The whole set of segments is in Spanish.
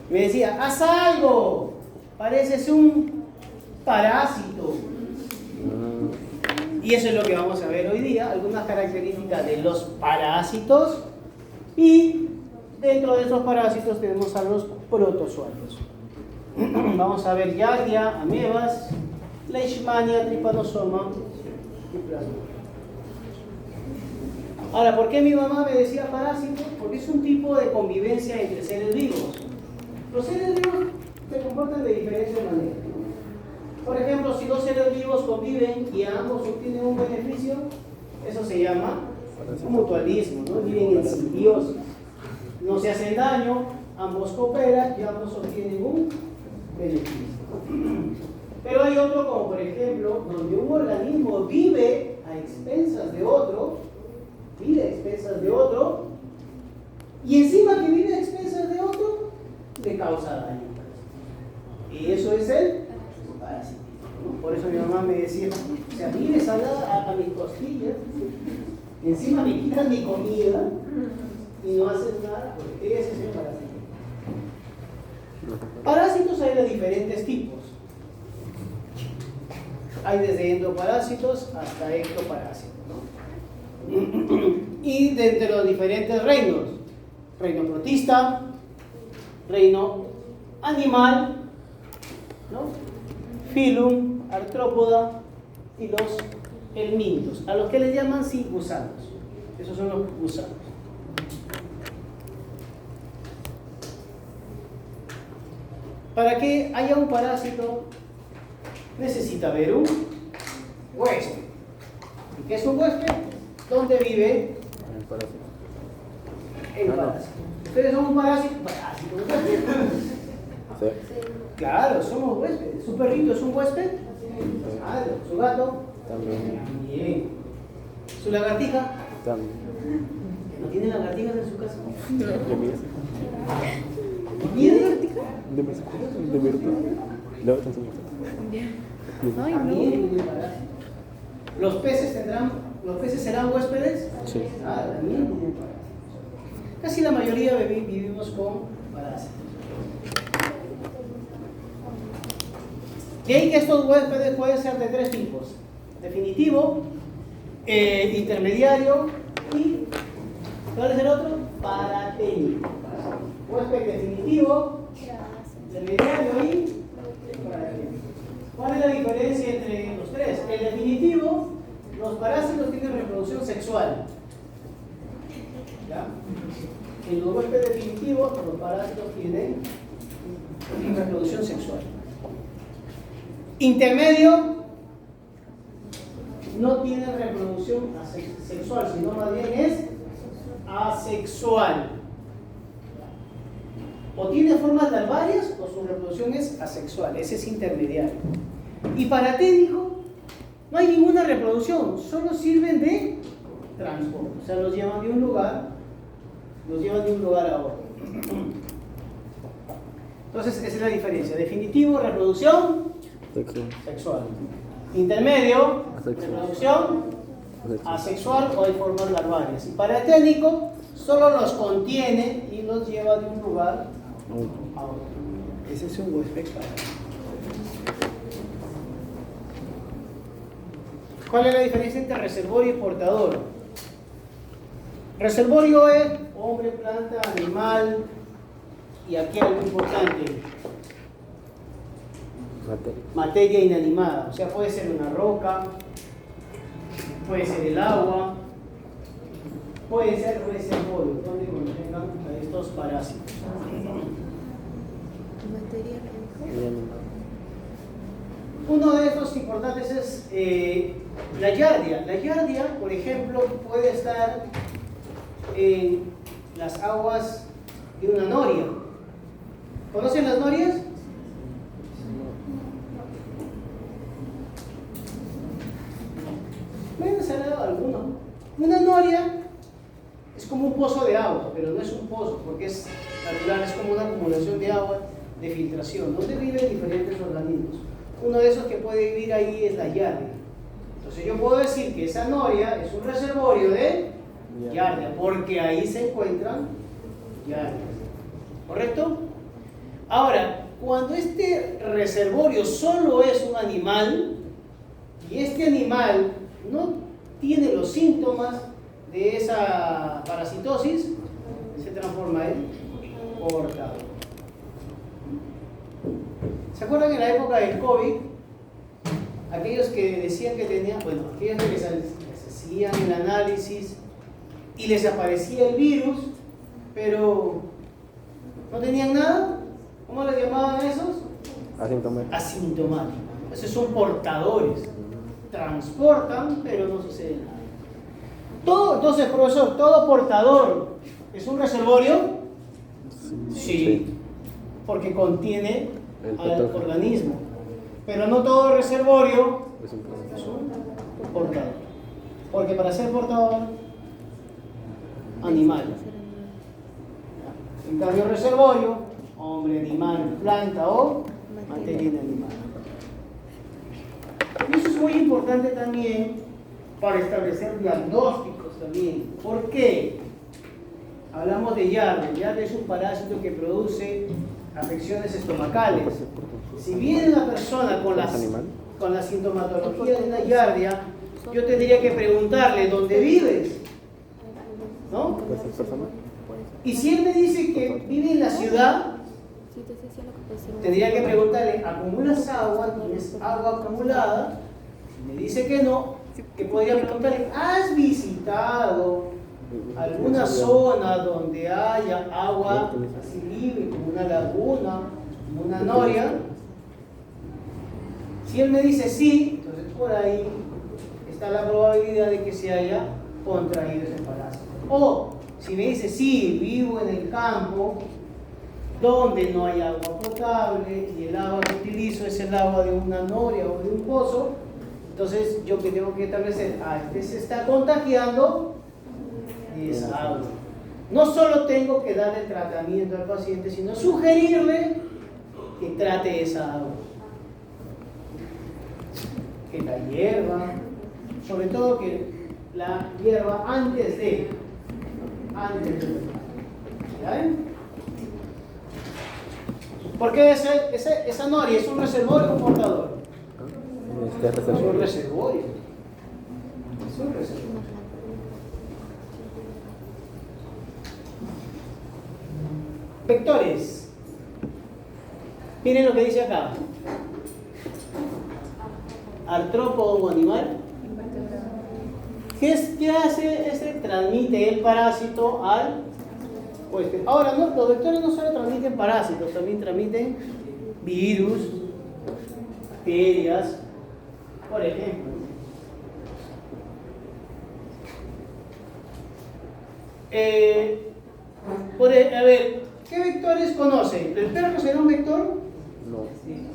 Me decía, haz algo, pareces un parásito. Y eso es lo que vamos a ver hoy día, algunas características de los parásitos, y dentro de esos parásitos tenemos a los protozoarios. Vamos a ver Giardia, amebas, Leishmania, Trypanosoma y Plasmodium. Ahora, ¿por qué mi mamá me decía parásito? Porque es un tipo de convivencia entre seres vivos. Los seres vivos se comportan de diferentes maneras, ¿no? Por ejemplo, si dos seres vivos conviven y ambos obtienen un beneficio, eso se llama mutualismo, ¿no? Viven en simbiosis. No se hacen daño, ambos cooperan y ambos obtienen un beneficio. Pero hay otro, como por ejemplo, donde un organismo vive a expensas de otro, y encima que vive a expensas de otro, le causa daño. Y eso es el parasitismo, ¿no? Por eso mi mamá me decía, o sea, vives a mis costillas, encima me quitan mi comida y no haces nada, porque ese es el parasitismo. Parásitos hay de diferentes tipos. Hay desde endoparásitos hasta ectoparásitos, ¿no? Y de entre los diferentes reinos: reino protista, reino animal, ¿no? Filum, artrópoda y los helmíntos, a los que les llaman sí gusanos. Esos son los gusanos. Para que haya un parásito necesita haber un huésped. ¿Y qué es un huésped? ¿Dónde vive? El parásito. El parásito. ¿Ustedes son un parásito? Sí. Claro, somos huéspedes. ¿Su perrito es un huésped? Claro. ¿Su gato? También. Bien. ¿Su lagartija? También. ¿No tiene lagartijas en su casa? ¿De mí? ¿Tiene lagartija? ¿De mí? ¿De mi grupo? No, están su mujer. Ay, También no. tiene parásito. ¿Los peces serán huéspedes? Sí. Ah, también tienen parásitos. Casi la mayoría vivimos con parásitos. De ahí que estos huéspedes pueden ser de tres tipos: definitivo, intermediario y, ¿cuál es el otro? Paraténico. Huésped definitivo, intermediario y paraténico. ¿Cuál es la diferencia entre los tres? El definitivo, los parásitos tienen reproducción sexual. ¿Ya? En los huéspedes definitivos, los parásitos tienen reproducción sexual. Intermedio, no tiene reproducción sexual, sino más bien es asexual. O tiene formas larvarias o su reproducción es asexual, ese es intermediario. Y paraténico, no hay ninguna reproducción, solo sirven de transporte, o sea, los llevan de un lugar a otro. Entonces, esa es la diferencia: definitivo, reproducción sexual; intermedio, reproducción asexual o hay formas larvarias; y paraténico, solo los contiene y los lleva de un lugar a otro. Ese es un huésped parásico. ¿Cuál es la diferencia entre reservorio y portador? Reservorio es hombre, planta, animal, y aquí algo importante: materia inanimada. O sea, puede ser una roca, puede ser el agua, puede ser reservorio, donde contengan a estos parásitos. Uno de estos importantes es la giardia. La giardia, por ejemplo, puede estar en las aguas de una noria. ¿Conocen las norias? Bueno, se han dado alguno. Una noria es como un pozo de agua, pero no es un pozo porque es natural, es como una acumulación de agua de filtración, donde viven diferentes organismos. Uno de esos que puede vivir ahí es la giardia. Entonces yo puedo decir que esa noria es un reservorio de giardia, porque ahí se encuentran giardias. ¿correcto? Ahora, cuando este reservorio solo es un animal, y este animal no tiene los síntomas de esa parasitosis, se transforma en portador. ¿Se acuerdan en la época del COVID? Aquellos que decían que tenían, bueno, aquellos que les hacían el análisis y les aparecía el virus, pero no tenían nada, ¿cómo les llamaban a esos? Asintomático. Asintomáticos. Esos son portadores. Transportan, pero no sucede nada. Entonces, profesor, ¿todo portador es un reservorio? Sí, porque contiene al organismo. Pero no todo reservorio es un portador. Porque para ser portador, animal. En cambio, reservorio, hombre, animal, planta o materia inanimada. Y eso es muy importante también para establecer diagnósticos también. ¿Por qué? Hablamos de Yardia. Yardia es un parásito que produce afecciones estomacales. Si viene una persona con la sintomatología de una Yardia, yo tendría que preguntarle dónde vives, ¿no? Y si él me dice que vive en la ciudad, tendría que preguntarle, ¿acumulas agua? ¿Tienes agua acumulada? Si me dice que no, que podría preguntarle, ¿has visitado alguna zona donde haya agua así libre, como una laguna, como una noria? Si él me dice sí, entonces por ahí está la probabilidad de que se haya contraído ese parásito. O si me dice sí, vivo en el campo, donde no hay agua potable y el agua que utilizo es el agua de una noria o de un pozo, entonces yo que tengo que establecer, este se está contagiando de esa agua. No solo tengo que darle tratamiento al paciente, sino sugerirle que trate esa agua. Que la hierba, sobre todo que la hierba antes de. ¿Ya ven? Porque esa noria es un reservorio o un portador. Es un reservorio. Es un reservorio. Vectores. Miren lo que dice acá. Artrópodo animal. ¿Qué hace? Transmite el parásito al huésped. Ahora, no, los vectores no solo transmiten parásitos, también transmiten virus, bacterias, por ejemplo. A ver, ¿qué vectores conocen? ¿El perro será un vector? No. Sí.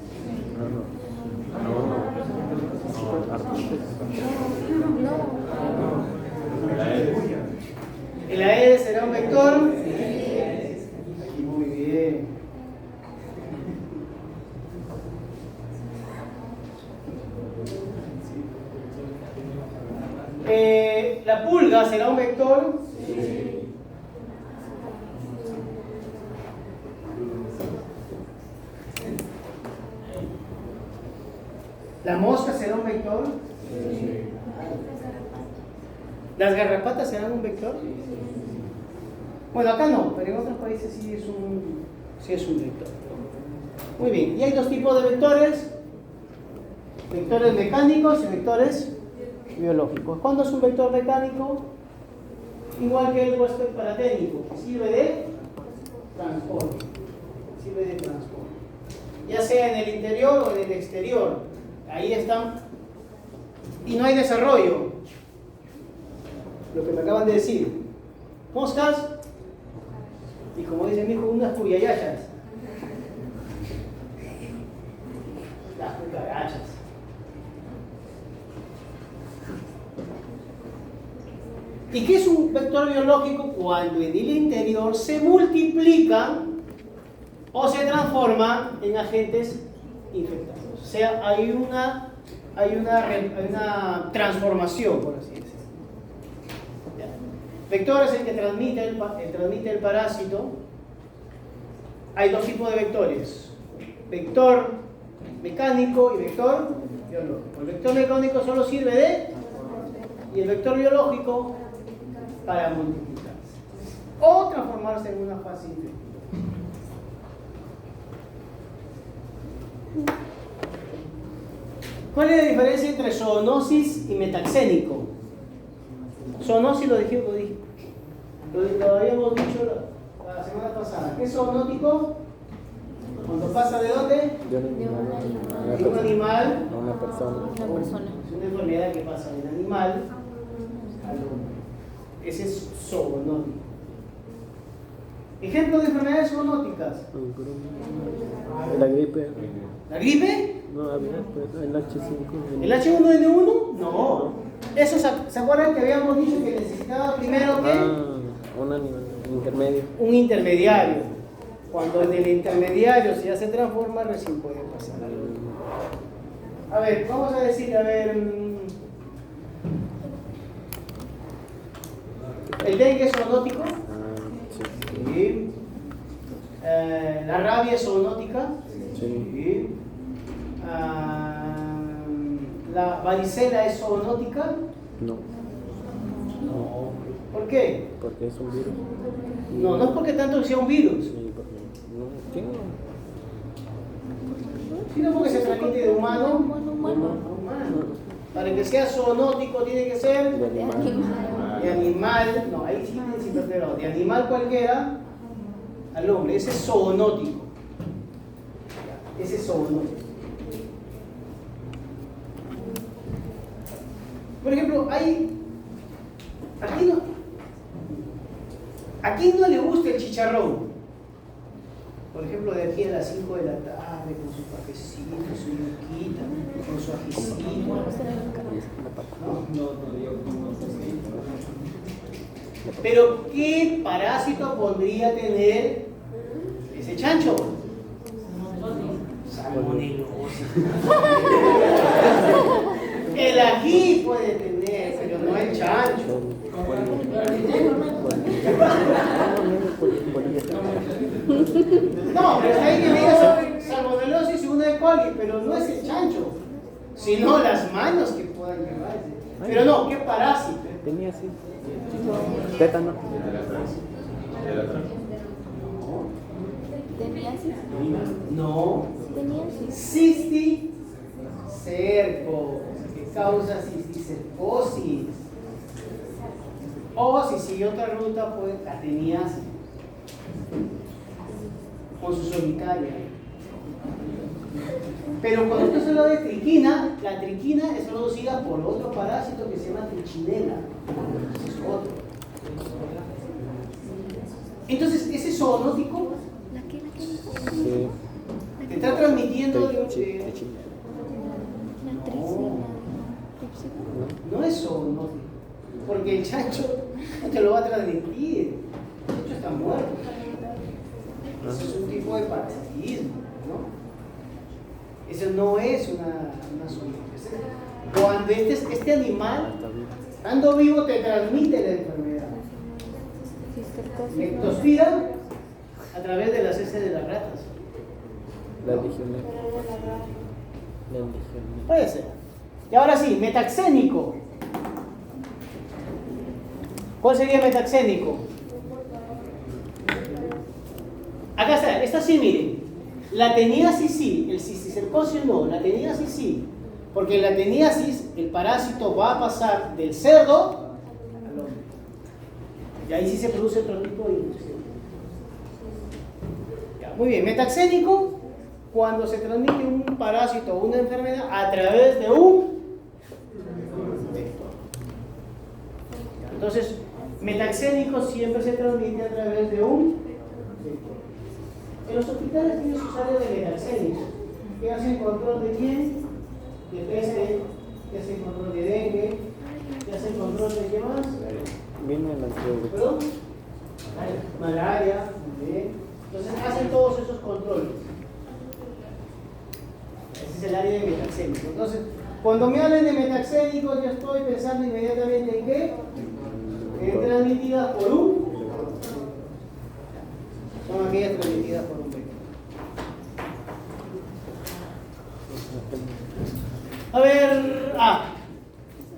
¿El Aedes será un vector? Muy bien. ¿La pulga será un vector? Sí. ¿La mosca será un vector? Sí. ¿Las garrapatas serán un vector? Bueno, acá no, pero en otros países sí es un vector. Muy bien, y hay dos tipos de vectores: vectores mecánicos y vectores biológicos. ¿Cuándo es un vector mecánico? Igual que el huésped paraténico, sirve de transporte. Ya sea en el interior o en el exterior. Ahí están. Y no hay desarrollo. Lo que me acaban de decir. Moscas. Y como dice mi hijo, unas cuyayachas. Las cucarachas. ¿Y qué es un vector biológico? Cuando en el interior se multiplican o se transforman en agentes infectados. O sea, hay una transformación, por así decirlo. Vector es el que transmite el parásito hay dos tipos de vectores: vector mecánico y vector biológico. El vector mecánico solo sirve de, y el vector biológico para multiplicarse o transformarse en una fase inferior. ¿Cuál es la diferencia entre zoonosis y metaxénico? Zoonosis lo habíamos dicho la semana pasada. ¿Qué es zoonótico? Cuando pasa ¿de dónde? De un animal a una persona. Es una enfermedad que pasa del animal al hombre. Ese es zoonótico. Ejemplo de enfermedades zoonóticas. La gripe. ¿La gripe? No, a ver, pues, el H5. ¿El H1N1? No. Eso se acuerdan que habíamos dicho que necesitaba primero ¿qué? Un animal intermedio. Un intermediario. Cuando en el intermediario ya se transforma, recién puede pasar algo. A ver, vamos a decir, ¿el dengue es zoonótico? Sí. Sí. ¿La rabia es zoonótica? Sí. ¿La varicela es zoonótica? No. ¿Por qué? Porque es un virus. No es porque tanto sea un virus, Sí, porque no tiene. sino porque se transmite de humano a humano. Para que sea zoonótico tiene que ser De animal. de animal, no, ahí sí tiene sin perder, de animal cualquiera al hombre. Ese es zoonótico. Ese es zoonótico. Por ejemplo, ¿a quién no le gusta el chicharrón? Por ejemplo, de aquí a las 5 de la tarde, con su cafecito, su yuquita, con su ajicito. Pero, ¿qué parásito podría tener ese chancho? Salmonelosis. El ají puede tener, pero no el chancho. No, pero hay que diga salmonelosis y una de coli, pero no es el chancho, sino las manos que puedan llevarse. Pero no, ¿qué parásito? Tenía así. Tétano. No. Cisticerco, que causa cisticercosis. O si sigue otra ruta, pues la teniasis, con su solitaria. Pero cuando usted se habla de triquina, la triquina es producida por otro parásito que se llama trichinela. Ese es otro. Entonces, ese zoonótico Sí. te está transmitiendo no es zoonótico, porque el chancho no te lo va a transmitir. El chancho está muerto. Eso es un tipo de parasitismo, ¿no? Eso no es una zoonosis. Cuando este animal, estando vivo, te transmite la enfermedad. Lectospira a través de las heces de las ratas. La legionela. Puede ser. Y ahora sí, metaxénico. ¿Cuál sería metaxénico? Acá está, esta sí, miren. La teniasis sí, el cisticercosis no, la teniasis sí. Porque en la teniasis el parásito va a pasar del cerdo al hombre. Y ahí sí se produce otro tipo de infección. Muy bien, metaxénico, cuando se transmite un parásito o una enfermedad a través de un vector. Entonces, metaxénico siempre se transmite a través de un vector. En los hospitales tienen sus áreas de metaxénicos, que hacen control de quién, de peste, que hacen control de dengue, que hacen control de qué más. ¿Perdón? Malaria, muy bien. Entonces hacen todos esos controles. Ese es el área de metaxénico. Entonces, cuando me hablen de metaxénicos, yo estoy pensando inmediatamente en qué? Transmitidas por un. Son aquellas transmitidas por un vector.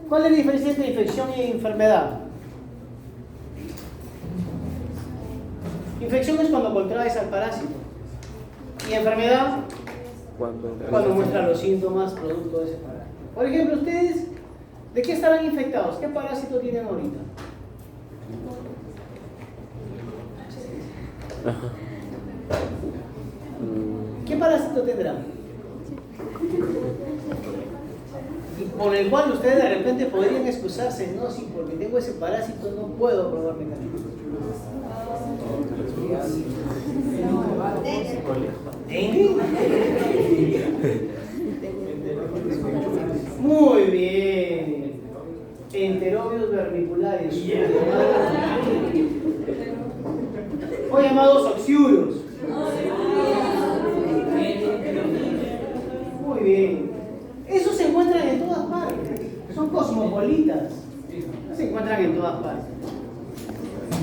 ¿Cuál es la diferencia entre infección y enfermedad? Infección es cuando contraes al parásito. Y enfermedad, cuando muestra los síntomas producto de ese parásito. Por ejemplo, ustedes, ¿de qué estarán infectados? ¿Qué parásito tienen ahorita? ¿Qué parásito tendrán? Y por el cual ustedes de repente podrían excusarse, no, sí, porque tengo ese parásito no puedo probar mecanismos. ¿Dengue? Muy bien. Enterobius vermicularis. O llamados oxiuros. Muy bien. Esos se encuentran en todas partes. Son cosmopolitas. Se encuentran en todas partes.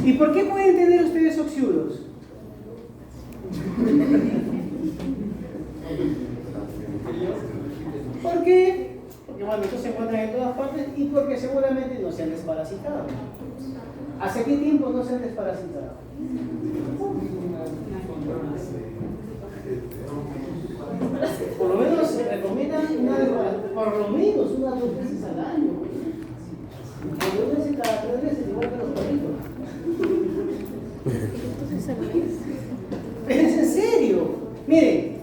¿Y por qué pueden tener ustedes oxiuros? ¿Por qué? Porque bueno, estos se encuentran en todas partes y porque seguramente no se han desparasitado. ¿Hace qué tiempo no se han desparasitado? Por lo menos se recomienda por lo menos unas 2 veces al año. Por 2 veces cada 3 veces, igual que los perritos. ¿Es en serio? Miren,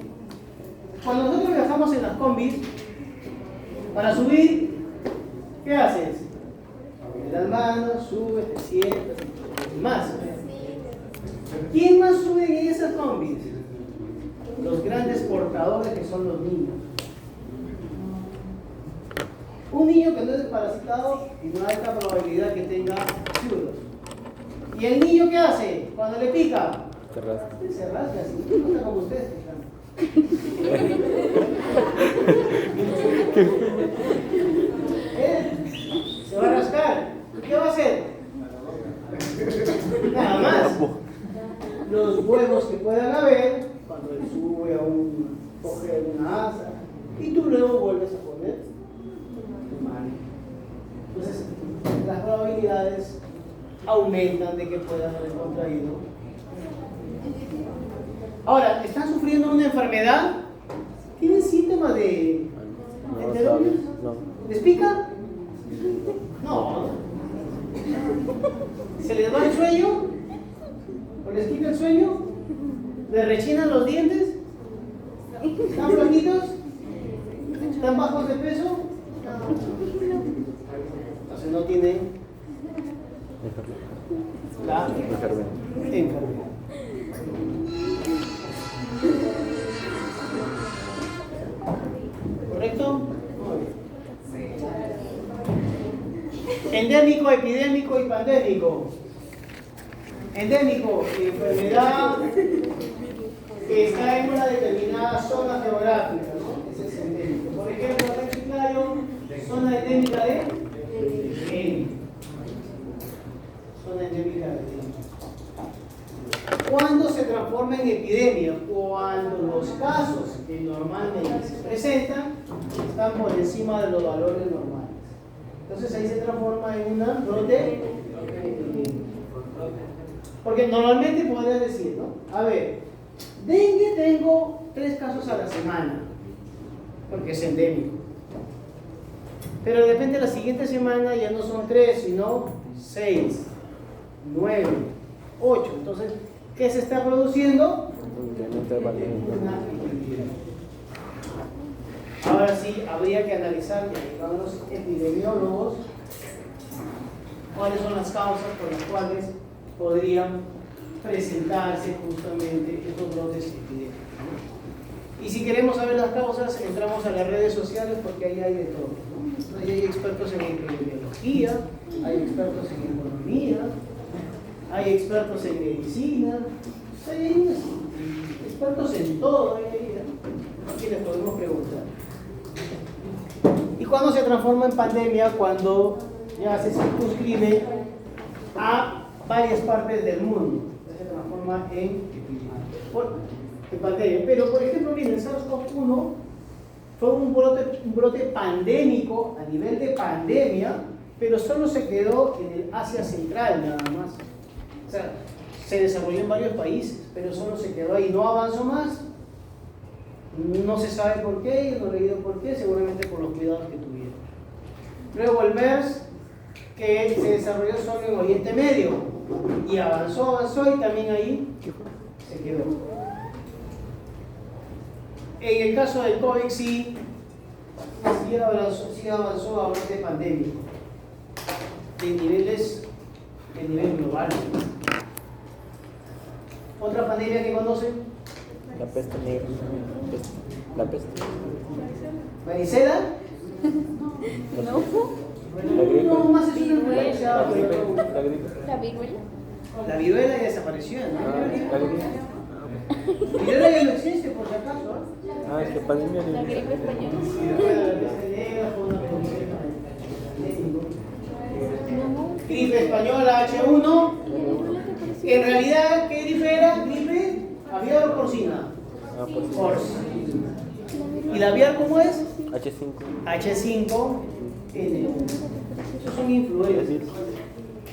cuando nosotros viajamos en las combis, para subir, ¿qué haces? Pones las manos, subes, te sientas y más. ¿Quién más sube en esas combis? Los grandes portadores que son los niños. Un niño que no es desparasitado tiene una alta probabilidad que tenga oxiuros. ¿Y el niño qué hace? Cuando le pica, se rasca, así, no está como ustedes. Se va a rascar. ¿Qué va a hacer? Nada más. Los huevos que puedan haber cuando él sube a coge una asa y tú luego vuelves a poner tu mano. Entonces, las probabilidades aumentan de que puedan haber contraído. Ahora, ¿están sufriendo una enfermedad? ¿Tienen síntomas de enterobius? No. ¿Les pica? No. ¿Se les va el sueño? ¿O les quita el sueño? ¿Les rechinan los dientes? ¿Están flaquitos? ¿Están bajos de peso? Entonces no tienen la enfermedad. ¿Correcto? Endémico, epidémico y pandémico. Endémico, enfermedad que está en una determinada zona geográfica, ¿no? Ese es endémico. Por ejemplo, acá en Chiclayo, zona endémica de dengue. Zona endémica de dengue. ¿Cuándo se transforma en epidemia? Cuando los casos que normalmente se presentan están por encima de los valores normales. Entonces ahí se transforma en una brote. Porque normalmente podrías decir, ¿no? A ver, dengue tengo 3 casos a la semana, porque es endémico. Pero de repente la siguiente semana ya no son 3, sino 6, 9, 8. Entonces, ¿qué se está produciendo? Una epidemia. Ahora sí, habría que analizar con los epidemiólogos cuáles son las causas por las cuales podrían presentarse justamente estos brotes epidémicos. Y si queremos saber las causas, entramos a las redes sociales porque ahí hay de todo, ¿no? Ahí hay expertos en epidemiología, hay expertos en economía, hay expertos en medicina, hay expertos en todo, aquí les podemos preguntar. ¿Y cuándo se transforma en pandemia? Cuando ya se circunscribe a varias partes del mundo, se transforma en pandemia. Pero, por ejemplo, miren, el SARS-CoV-1 Fue un brote pandémico a nivel de pandemia, pero solo se quedó en el Asia Central nada más. O sea, se desarrolló en varios países, pero solo se quedó ahí, no avanzó más. No se sabe por qué, no he leído por qué, seguramente por los cuidados que tuvieron. Luego el MERS, que se desarrolló solo en Oriente Medio, y avanzó y también ahí se quedó. En el caso del COVID sí avanzó a brote pandémico, de nivel global. ¿Otra pandemia que conocen? La peste negra. La peste. ¿Varicela? No. Bueno, no, más es una influencia. La gripe. La viruela. La viruela ya desapareció, ¿no? La gripe. La viruela ya no existe, por si acaso. Es que pandemia La gripe española. Gripe española H1. En realidad, ¿qué gripe era? Gripe aviar o porcina. Porcina. ¿Y la aviar cómo es? H5. H5N1. Esos son influencias.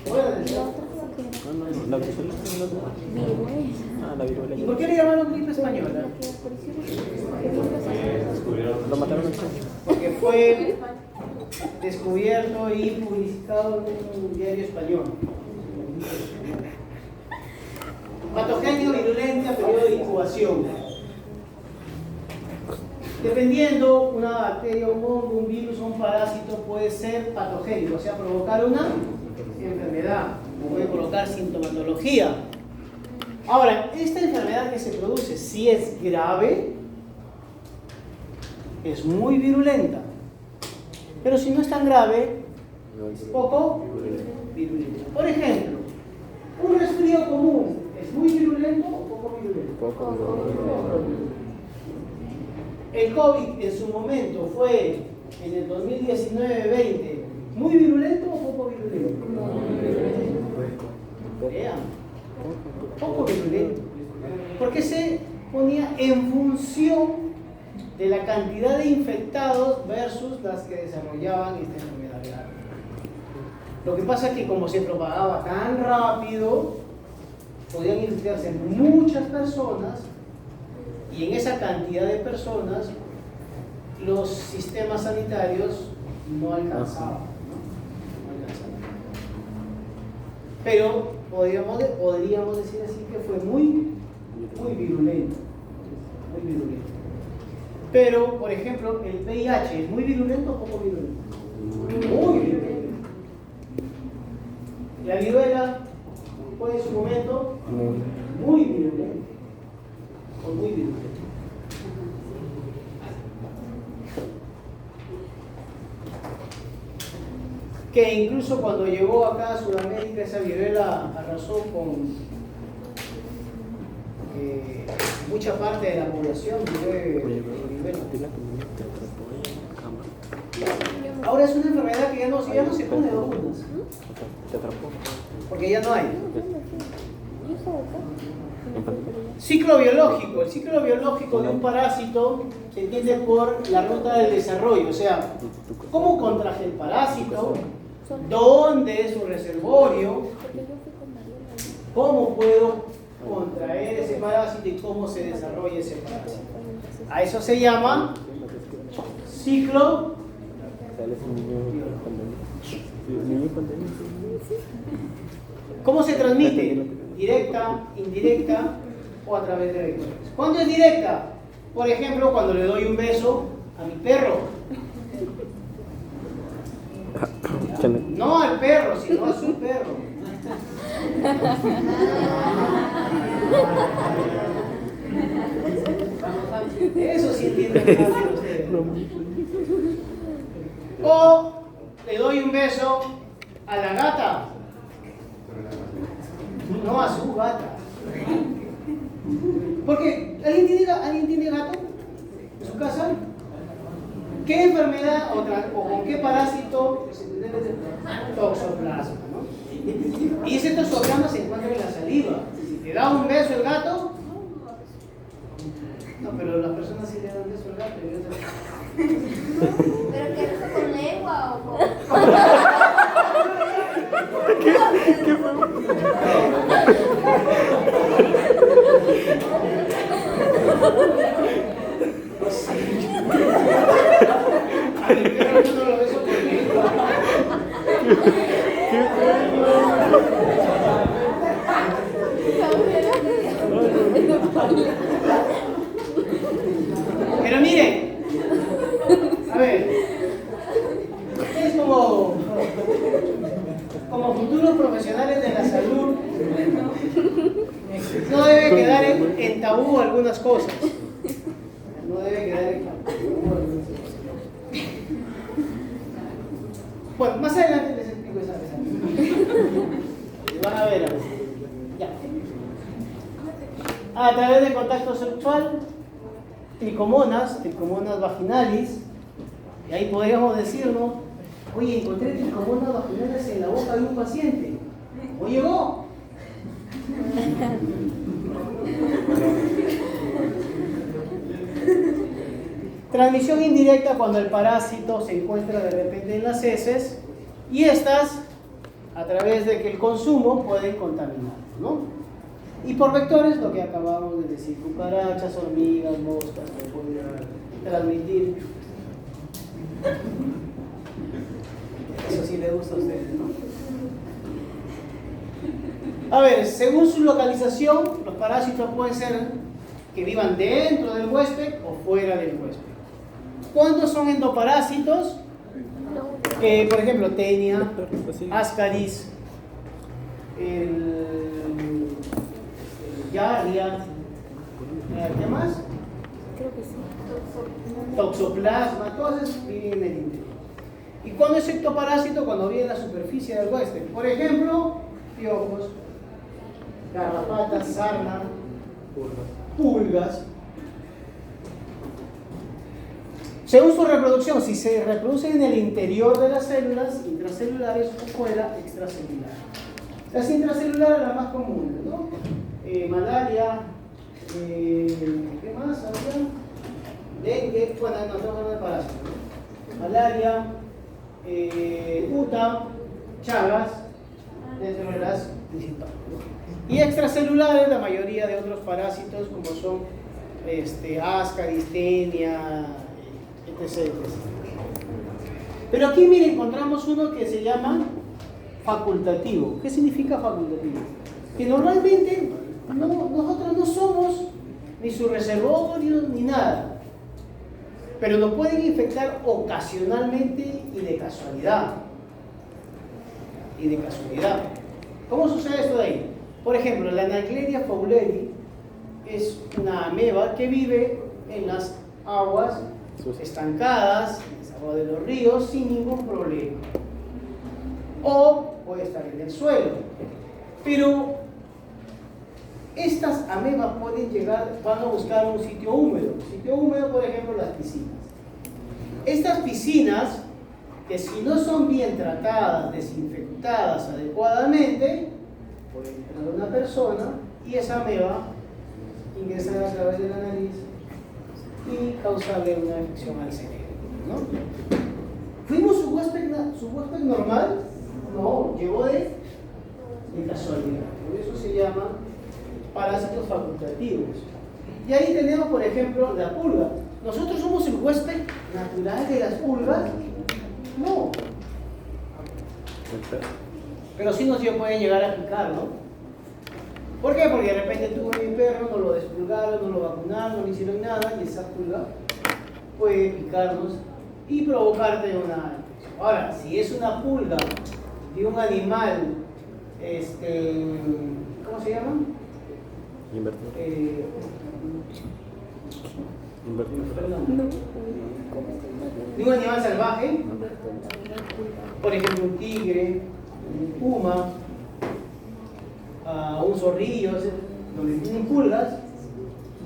No, la viruela. La viruela. ¿Y por qué le llamaron gripe española? Lo mataron en Chile. Porque fue descubierto y publicitado en un diario español. Patogenia virulenta, periodo de incubación. Dependiendo, una bacteria, un hongo, un virus o un parásito puede ser patogénico, o sea, provocar una enfermedad, o puede provocar sintomatología. Ahora, esta enfermedad que se produce, si es grave, es muy virulenta. Pero si no es tan grave, es poco virulenta. Por ejemplo, un resfrío común, ¿es muy virulento o poco virulento? El COVID en su momento fue, en el 2019-20, ¿muy virulento o poco virulento? Vean, poco virulento. Porque se ponía en función de la cantidad de infectados versus las que desarrollaban esta enfermedad grave. Lo que pasa es que como se propagaba tan rápido, podían infectarse muchas personas, y en esa cantidad de personas los sistemas sanitarios no alcanzaban. Pero podríamos decir así que fue muy virulento. Muy virulento. Pero, por ejemplo, el VIH, ¿es muy virulento o poco virulento? Muy virulento. La viruela fue en su momento muy virulento. O muy virulento. Que incluso cuando llegó acá a Sudamérica, esa viruela arrasó con mucha parte de la población. Ahora es una enfermedad que ya no se pone de vacunas, porque ya no hay. Ciclo biológico. El ciclo biológico de un parásito se entiende por la ruta del desarrollo, o sea, cómo contraje el parásito, dónde es su reservorio, cómo puedo contraer ese parásito y cómo se desarrolla ese parásito. A eso se llama ciclo biológico. ¿Cómo se transmite? Directa, indirecta o a través de vectores. ¿Cuándo es directa? Por ejemplo, cuando le doy un beso a mi perro. No al perro, sino a su perro. Eso sí entienden más ustedes. O le doy un beso a la gata. No a su gata. Porque ¿alguien tiene gato en su casa? ¿Qué enfermedad o con qué parásito? Toxoplasma, ¿no? Y ese toxoplasma se encuentra en la saliva. Si te da un beso el gato, No, pero las personas sí le dan beso al gato y otras. ¿Pero qué beso con lengua o con...? A mi perro yo no lo beso con lengua. Pero miren, a ver, ustedes como futuros profesionales de la salud, no debe quedar en tabú algunas cosas. No debe quedar en tabú algunas cosas. Bueno, más adelante les explico esa vez. Van a ver. Ya. A través del contacto sexual, tricomonas vaginalis, y ahí podríamos decir, ¿no? Oye, encontré tricomonas vaginales en la boca de un paciente. ¿O llegó? Transmisión indirecta cuando el parásito se encuentra de repente en las heces y estas, a través de que el consumo, pueden contaminar, ¿no? Y por vectores, lo que acabamos de decir, cucarachas, hormigas, moscas, que pueden transmitir. Eso sí le gusta a ustedes, ¿no? A ver, según su localización, los parásitos pueden ser que vivan dentro del huésped o fuera del huésped. ¿Cuántos son endoparásitos? Por ejemplo, tenia, ascaris, el Giardia, ¿qué más? Creo que sí. Toxoplasma, todas esas viven en el interior. ¿Y cuándo es ectoparásito? Cuando vive en la superficie del huésped. Por ejemplo, piojos, garrapatas, sarna, pulgas. Según su reproducción, si se reproducen en el interior de las células intracelulares o fuera, extracelular. Las intracelulares las más comunes, ¿no? Malaria, ¿qué más había? Dengue, bueno, no estamos hablando de parásitos, ¿no? Malaria, UTA, Chagas, dentro de las principales. Y extracelulares, la mayoría de otros parásitos como son Ascaris, tenia, etc. Pero aquí, miren, encontramos uno que se llama facultativo. ¿Qué significa facultativo? Que normalmente nosotros no somos ni su reservorio ni nada, pero lo pueden infectar ocasionalmente y de casualidad. ¿Cómo sucede esto de ahí? Por ejemplo, la Naegleria fowleri es una ameba que vive en las aguas estancadas, en las aguas de los ríos, sin ningún problema. O puede estar en el suelo. Pero estas amebas pueden van a buscar un sitio húmedo. Sitio húmedo, por ejemplo, las piscinas. Estas piscinas, que si no son bien tratadas, desinfectadas adecuadamente, puede entrar una persona y esa ameba ingresar a través de la nariz y causarle una infección al cerebro, ¿no? ¿Fuimos su huésped normal? No, llegó de casualidad. Por eso se llama parásitos facultativos. Y ahí tenemos, por ejemplo, la pulga. ¿Nosotros somos el huésped natural de las pulgas? No. Pero sí nos pueden llegar a picar, ¿no? ¿Por qué? Porque de repente tuve mi perro, no lo despulgaron, no lo vacunaron, no le hicieron nada, y esa pulga puede picarnos y provocarte una infección. Ahora, si es una pulga de un animal, ¿cómo se llama? De un animal salvaje, por ejemplo un tigre, un puma, un zorrillo, donde tienen pulgas.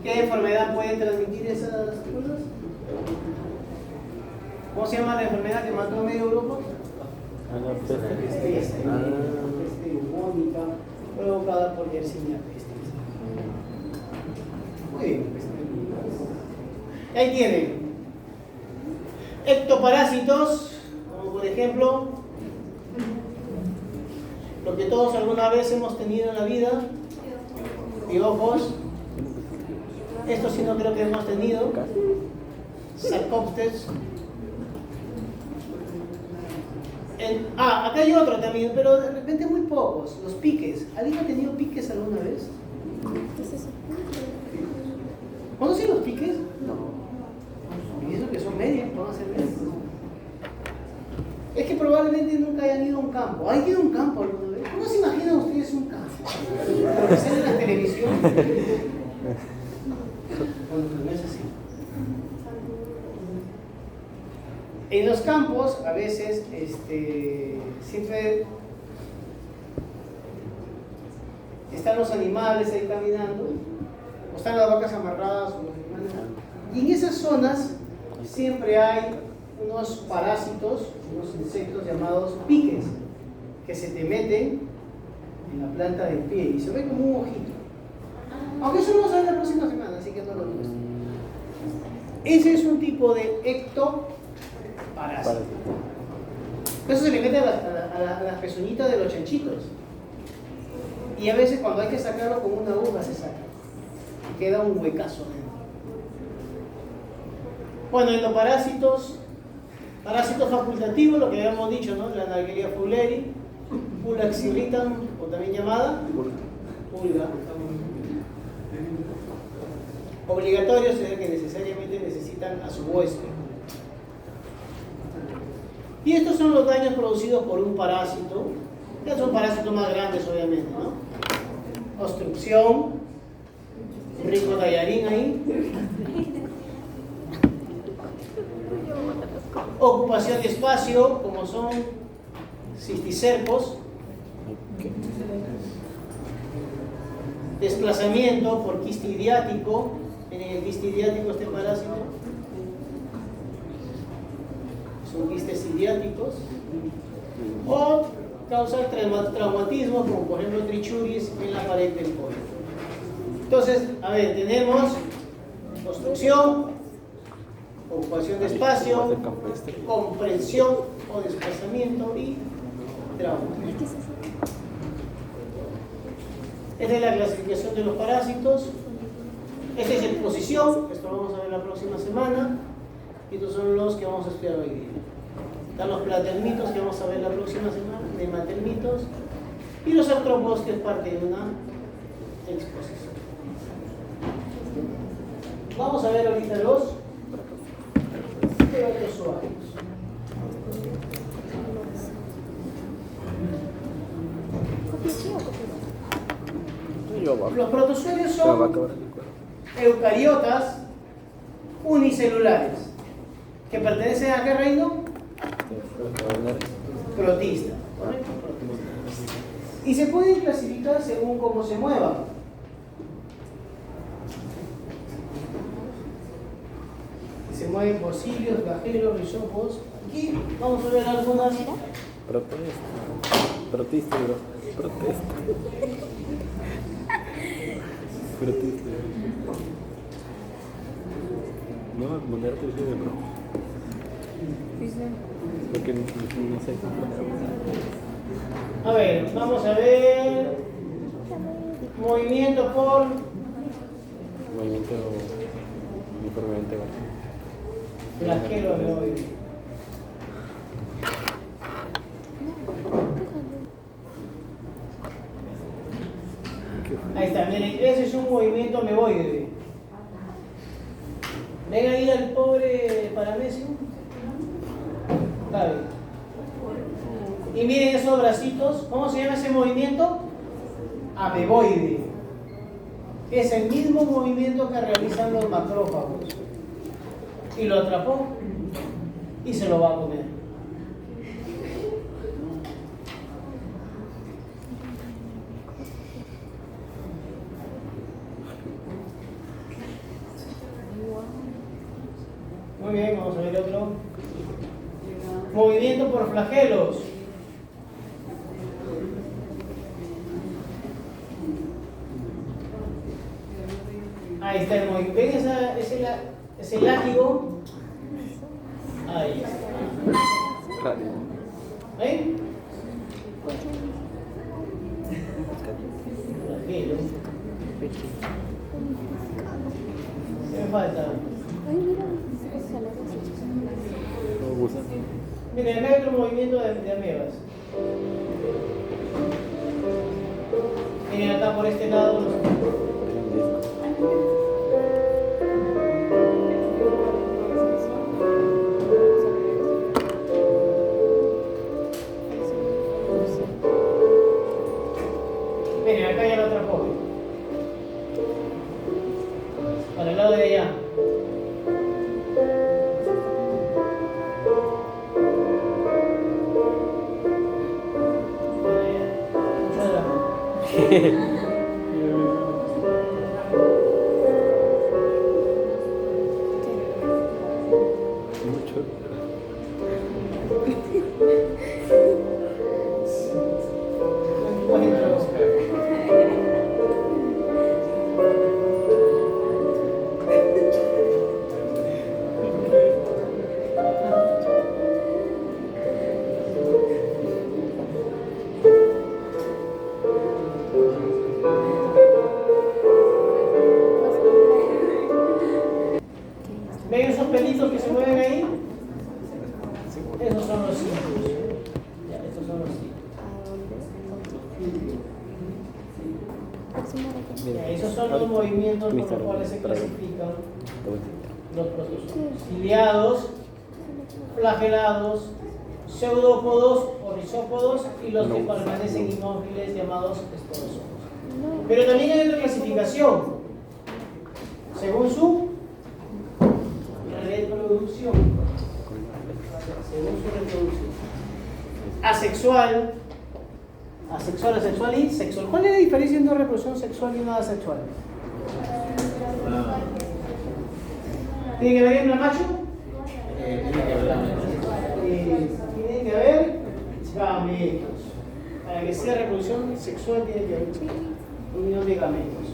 ¿Qué enfermedad pueden transmitir esas pulgas? ¿Cómo se llama la enfermedad que mató a medio Europa? Peste bubónica, provocada por Yersinia pestis. Muy bien, peste bubónica. Ahí tienen. Ectoparásitos, como por ejemplo, lo que todos alguna vez hemos tenido en la vida, piojos. Esto sí no creo que hemos tenido. Sarcópteros. Acá hay otro también, pero de repente muy pocos. Los piques. ¿Alguien ha tenido piques alguna vez? ¿Conocen los piques? No. Y eso que son médicos, van a ser médicos. Es que probablemente nunca hayan ido a un campo. ¿Han ido a un campo alguna vez? ¿Cómo se imaginan ustedes un campo? Lo que sale en la televisión. Bueno, no es así. En los campos, a veces, siempre están los animales ahí caminando, o están las vacas amarradas, o los animales. Y en esas zonas siempre hay unos parásitos, unos insectos llamados piques, que se te meten en la planta del pie y se ve como un ojito. Aunque eso lo vamos a ver la próxima semana, así que no lo digo. Ese es un tipo de ectoparásito. Eso se le mete a las pezuñitas de los chanchitos. Y a veces cuando hay que sacarlo con una aguja se saca. Y queda un huecazo dentro. Bueno, en los parásitos facultativos, lo que habíamos dicho, ¿no? La Naegleria fowleri, Pulex irritant, o también llamada pulga. Obligatorios es que necesariamente necesitan a su huésped. Y estos son los daños producidos por un parásito. Estos son parásitos más grandes, obviamente, ¿no? Obstrucción, un rico tallarín ahí. Ocupación de espacio, como son cisticercos. Desplazamiento por quiste idiático. Miren, el quiste idiático, este parásito. Son quistes idiáticos. O causar traumatismo, como por ejemplo trichuris en la pared del cuello. Entonces, a ver, tenemos obstrucción, ocupación de espacio, comprensión o desplazamiento y trauma. Esta es la clasificación de los parásitos. Esta es exposición, esto lo vamos a ver la próxima semana. Y estos son los que vamos a estudiar hoy día. Están los platermitos que vamos a ver la próxima semana, nematelmitos, y los artrópodos, que es parte de una exposición. Vamos a ver ahorita los protozoarios. Los protozoarios son eucariotas unicelulares que pertenecen a qué reino? Protista. Y se pueden clasificar según cómo se muevan. Se mueven por cilios, flagelos, rizópodos. Aquí vamos a ver algunas. Protista. No, monerte el de bro. Porque no sé. A ver, vamos a ver. Movimiento por. Movimiento uniformemente. Flagelos de hoy. Ahí está, miren, ese es un movimiento ameboide. Ven ahí al pobre Paramesio. Está bien. Y miren esos bracitos. ¿Cómo se llama ese movimiento? Ameboide. Es el mismo movimiento que realizan los macrófagos. Y lo atrapó y se lo va a comer. Muy bien, vamos a ver otro. Movimiento por flagelos. Ahí está el movimiento. ¿Ven Es el látigo. Ahí está. Radio. ¿Ven? Flagelo. ¿Qué me falta? No, gusano. Miren, acá hay otro movimiento de amebas. Miren acá por este lado los... Miren, acá hay la otra joven. Para el lado de allá. Mucho. ¿Ven esos pelitos que se mueven ahí? Esos son los ciclos. Ya, estos son los ciclos. Ya, esos son los movimientos por los cuales se clasifican los protozoos. Ciliados, flagelados, pseudópodos o rizópodos y los que permanecen inmóviles llamados esporozoos. Pero también hay otra clasificación, según su reproducción. Según su reproducción. Asexual, asexual y sexual. ¿Cuál es la diferencia entre una reproducción sexual y una asexual? ¿Tiene que haber hembra macho? Tiene que haber gametos. Para que sea reproducción sexual tiene que haber unión de gametos.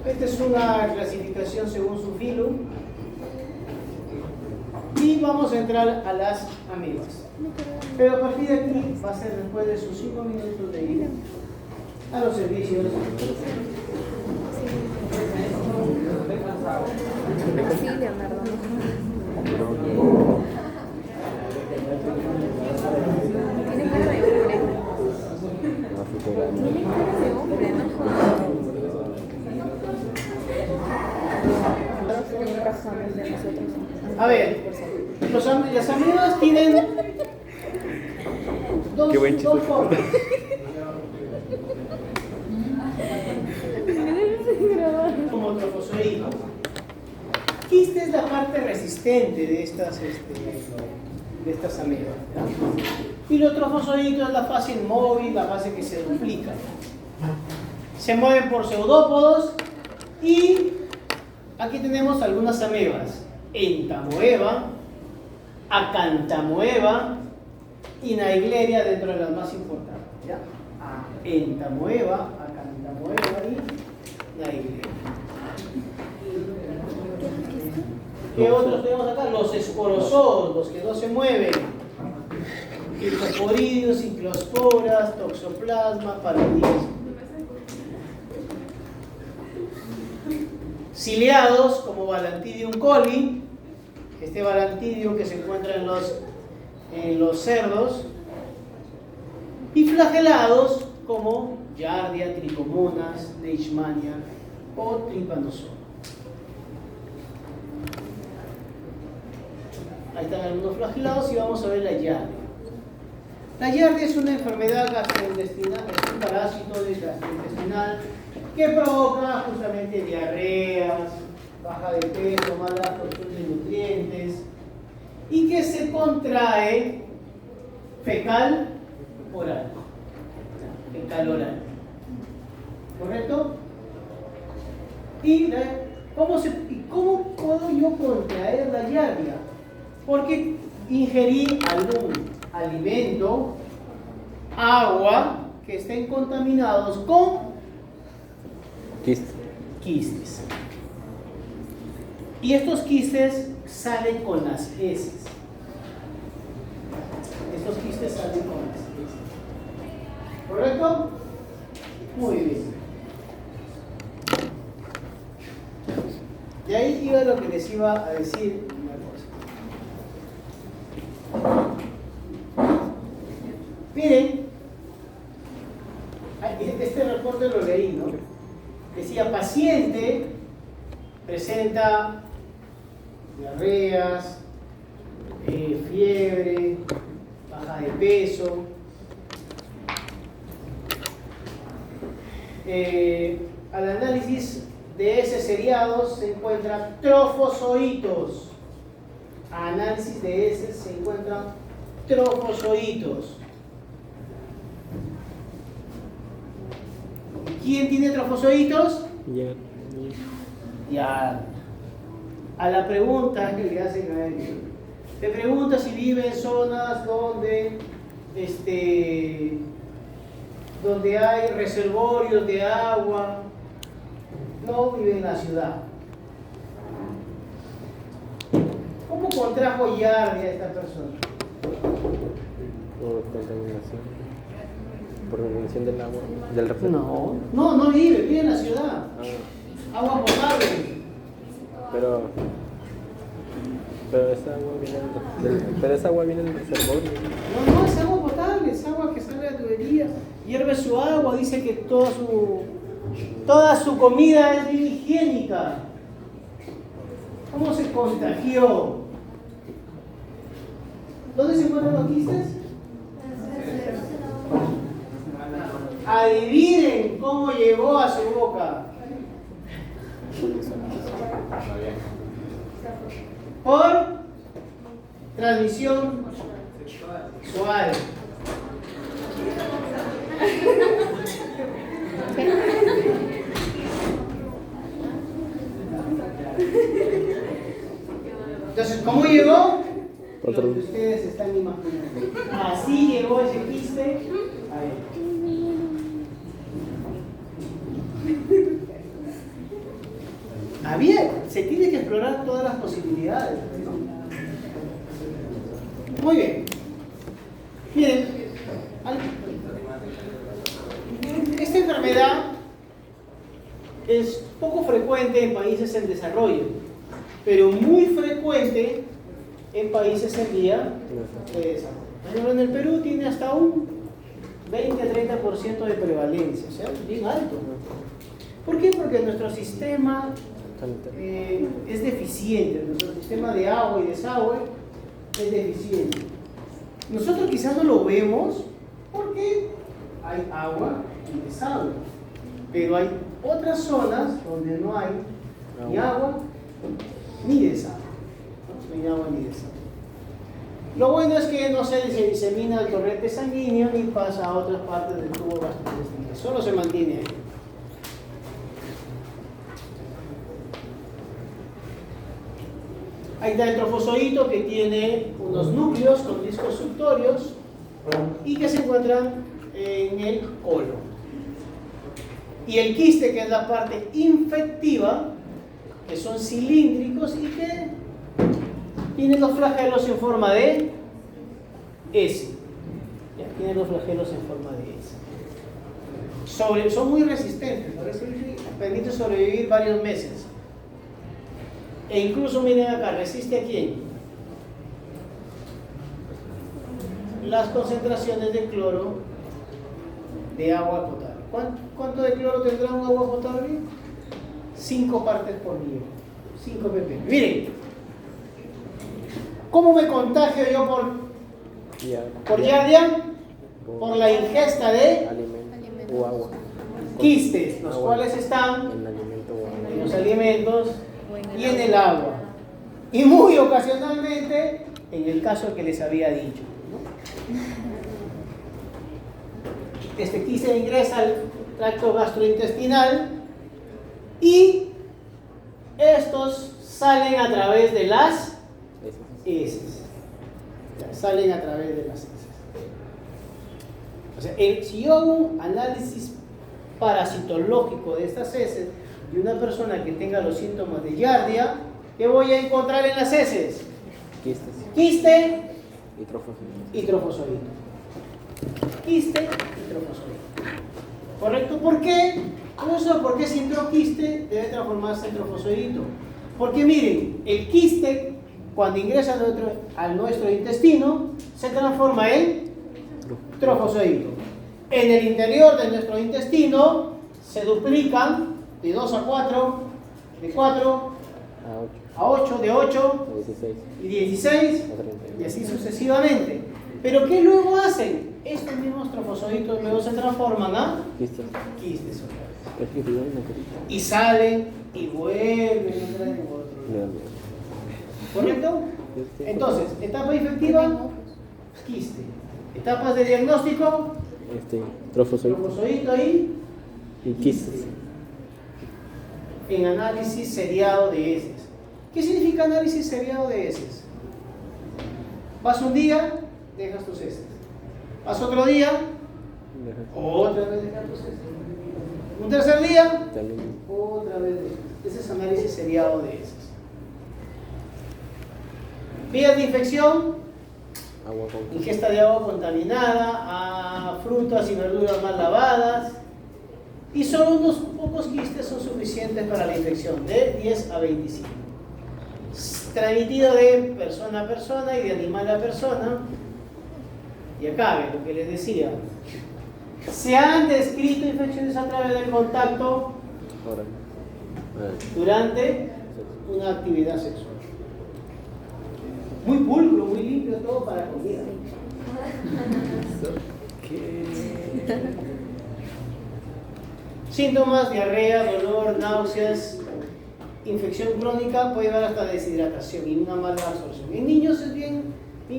Esta es una clasificación según su filo. Y vamos a entrar a las amebas. Pero a partir de aquí va a ser después de sus 5 minutos de ir a los servicios. Sí, Leonardo. Tiene cara de hombre. Tiene cara de hombre, ¿no? A ver, las amebas tienen dos formas. Como trofozoito. Esta es la parte resistente de estas amebas. Y los trofozoitos es la fase inmóvil, la fase que se duplica. Se mueven por pseudópodos y aquí tenemos algunas amebas. Entamoeba, Acantamoeba y Naegleria dentro de las más importantes. ¿Ya? Entamoeba, Acantamoeba y Naegleria. ¿Qué otros tenemos acá? Los esporozoos, los que no se mueven. Icoporidios, ciclosporas, toxoplasma, paludismo. Ciliados como Balantidium coli, este Balantidium que se encuentra en los cerdos, y flagelados como Giardia, Trichomonas, Leishmania o Trypanosoma. Ahí están algunos flagelados y vamos a ver la Giardia. La Giardia es una enfermedad gastrointestinal, es un parásito gastrointestinal que provoca justamente diarreas, baja de peso, mala absorción de nutrientes y que se contrae fecal oral. Fecal oral. ¿Correcto? ¿Y cómo puedo yo contraer la Giardia? Porque ingerí algún alimento, agua que estén contaminados con quistes. Y estos quistes salen con las heces. Estos quistes salen con las heces. ¿Correcto? Muy bien. De ahí iba lo que les iba a decir una cosa. Miren, este reporte lo leí, ¿no? Decía, paciente presenta diarreas, fiebre, baja de peso, al análisis de heces seriados se encuentran trofozoitos. Análisis de heces se encuentran trofozoitos. ¿Quién tiene trofozoitos? Ya. A la pregunta que le hacen a él, te pregunta si vive en zonas donde donde hay reservorios de agua. No vive en la ciudad. ¿Cómo contrajo Yardia a esta persona? Por contaminación. Por contaminación del agua. Del reservorio. No vive en la ciudad. Agua potable. Pero esa agua viene del reservorio. No, es agua potable, es agua que sale de la tubería. Hierve su agua, dice que toda su comida es bien higiénica. ¿Cómo se contagió? ¿Dónde se encuentran los quistes? Adivinen cómo llegó a su boca. Por transmisión sexual. Entonces, ¿cómo llegó? Lo que ustedes están imaginando. Así llegó ese quiste a él. Se tiene que explorar todas las posibilidades. Muy bien. Miren, esta enfermedad es poco frecuente en países en desarrollo, pero muy frecuente en países en vía de desarrollo. Por ejemplo, en el Perú tiene hasta un 20 a 30% de prevalencia, o sea, bien alto. ¿Por qué? Porque nuestro sistema es deficiente, nuestro sistema de agua y desagüe es deficiente. Nosotros quizás no lo vemos porque hay agua y desagüe, pero hay otras zonas donde no hay ni agua ni desagüe. Ni agua ni desagüe. Lo bueno es que no se disemina el torrente sanguíneo ni pasa a otras partes del tubo gastrointestinal, solo se mantiene ahí. Ahí está el trofozoito que tiene unos núcleos con discos suctorios y que se encuentran en el colon. Y el quiste, que es la parte infectiva, que son cilíndricos y que tienen los flagelos en forma de S. Ya, tienen los flagelos en forma de S. Son muy resistentes, permiten sobrevivir varios meses. E incluso, miren acá, ¿resiste a quién? Las concentraciones de cloro de agua potable. ¿Cuánto de cloro tendrá un agua potable? 5 partes por millón. 5 ppm. Miren, ¿cómo me contagio yo por Yardia? Por la ingesta de alimento o agua. Quistes, los cuales están en los alimentos y en el agua. Y muy ocasionalmente en el caso que les había dicho, ¿no? Este quiste ingresa al tracto gastrointestinal y estos salen a través de las heces. Salen a través de las heces. O sea, si yo hago un análisis parasitológico de estas heces de una persona que tenga los síntomas de giardia, ¿qué voy a encontrar en las heces? Quistes. Quiste Y trofos. y trofozoito. Quiste y trofozoito. ¿Correcto? ¿Por qué? Porque si entró quiste debe transformarse en trofozoito. Porque miren, el quiste cuando ingresa a nuestro intestino se transforma en trofozoito. En el interior de nuestro intestino se duplican de 2 a 4, de 4 A 8. a 8, de 8 A 16. y 16 A 30. y así sucesivamente. ¿Pero qué luego hacen? Estos mismos trofozoitos luego se transforman a Quistes. quistes Es que cuidado una carita. y salen y vuelven a entrar en otro lado. ¿Correcto? Entonces, etapa infectiva, quiste. Etapas de diagnóstico, Trofozoito. trofozoito ahí, Y quistes. en análisis seriado de heces. ¿Qué significa análisis seriado de heces? Vas un día, dejas tus heces. Vas otro día, otra vez dejas tus heces. Un tercer día, También. otra vez dejas. Ese es análisis seriado de heces. Vías de infección, Agua con. ingesta de agua contaminada, a frutas y verduras mal lavadas, y solo unos pocos quistes son suficientes para la infección, de 10 a 25. Transmitido de persona a persona y de animal a persona. Y acá ve lo que les decía. Se han descrito infecciones a través del contacto Ahora. durante una actividad sexual. Muy pulcro, muy limpio todo para comida. Síntomas: diarrea, dolor, náuseas, infección crónica, puede llevar hasta deshidratación y una mala absorción. En niños es bien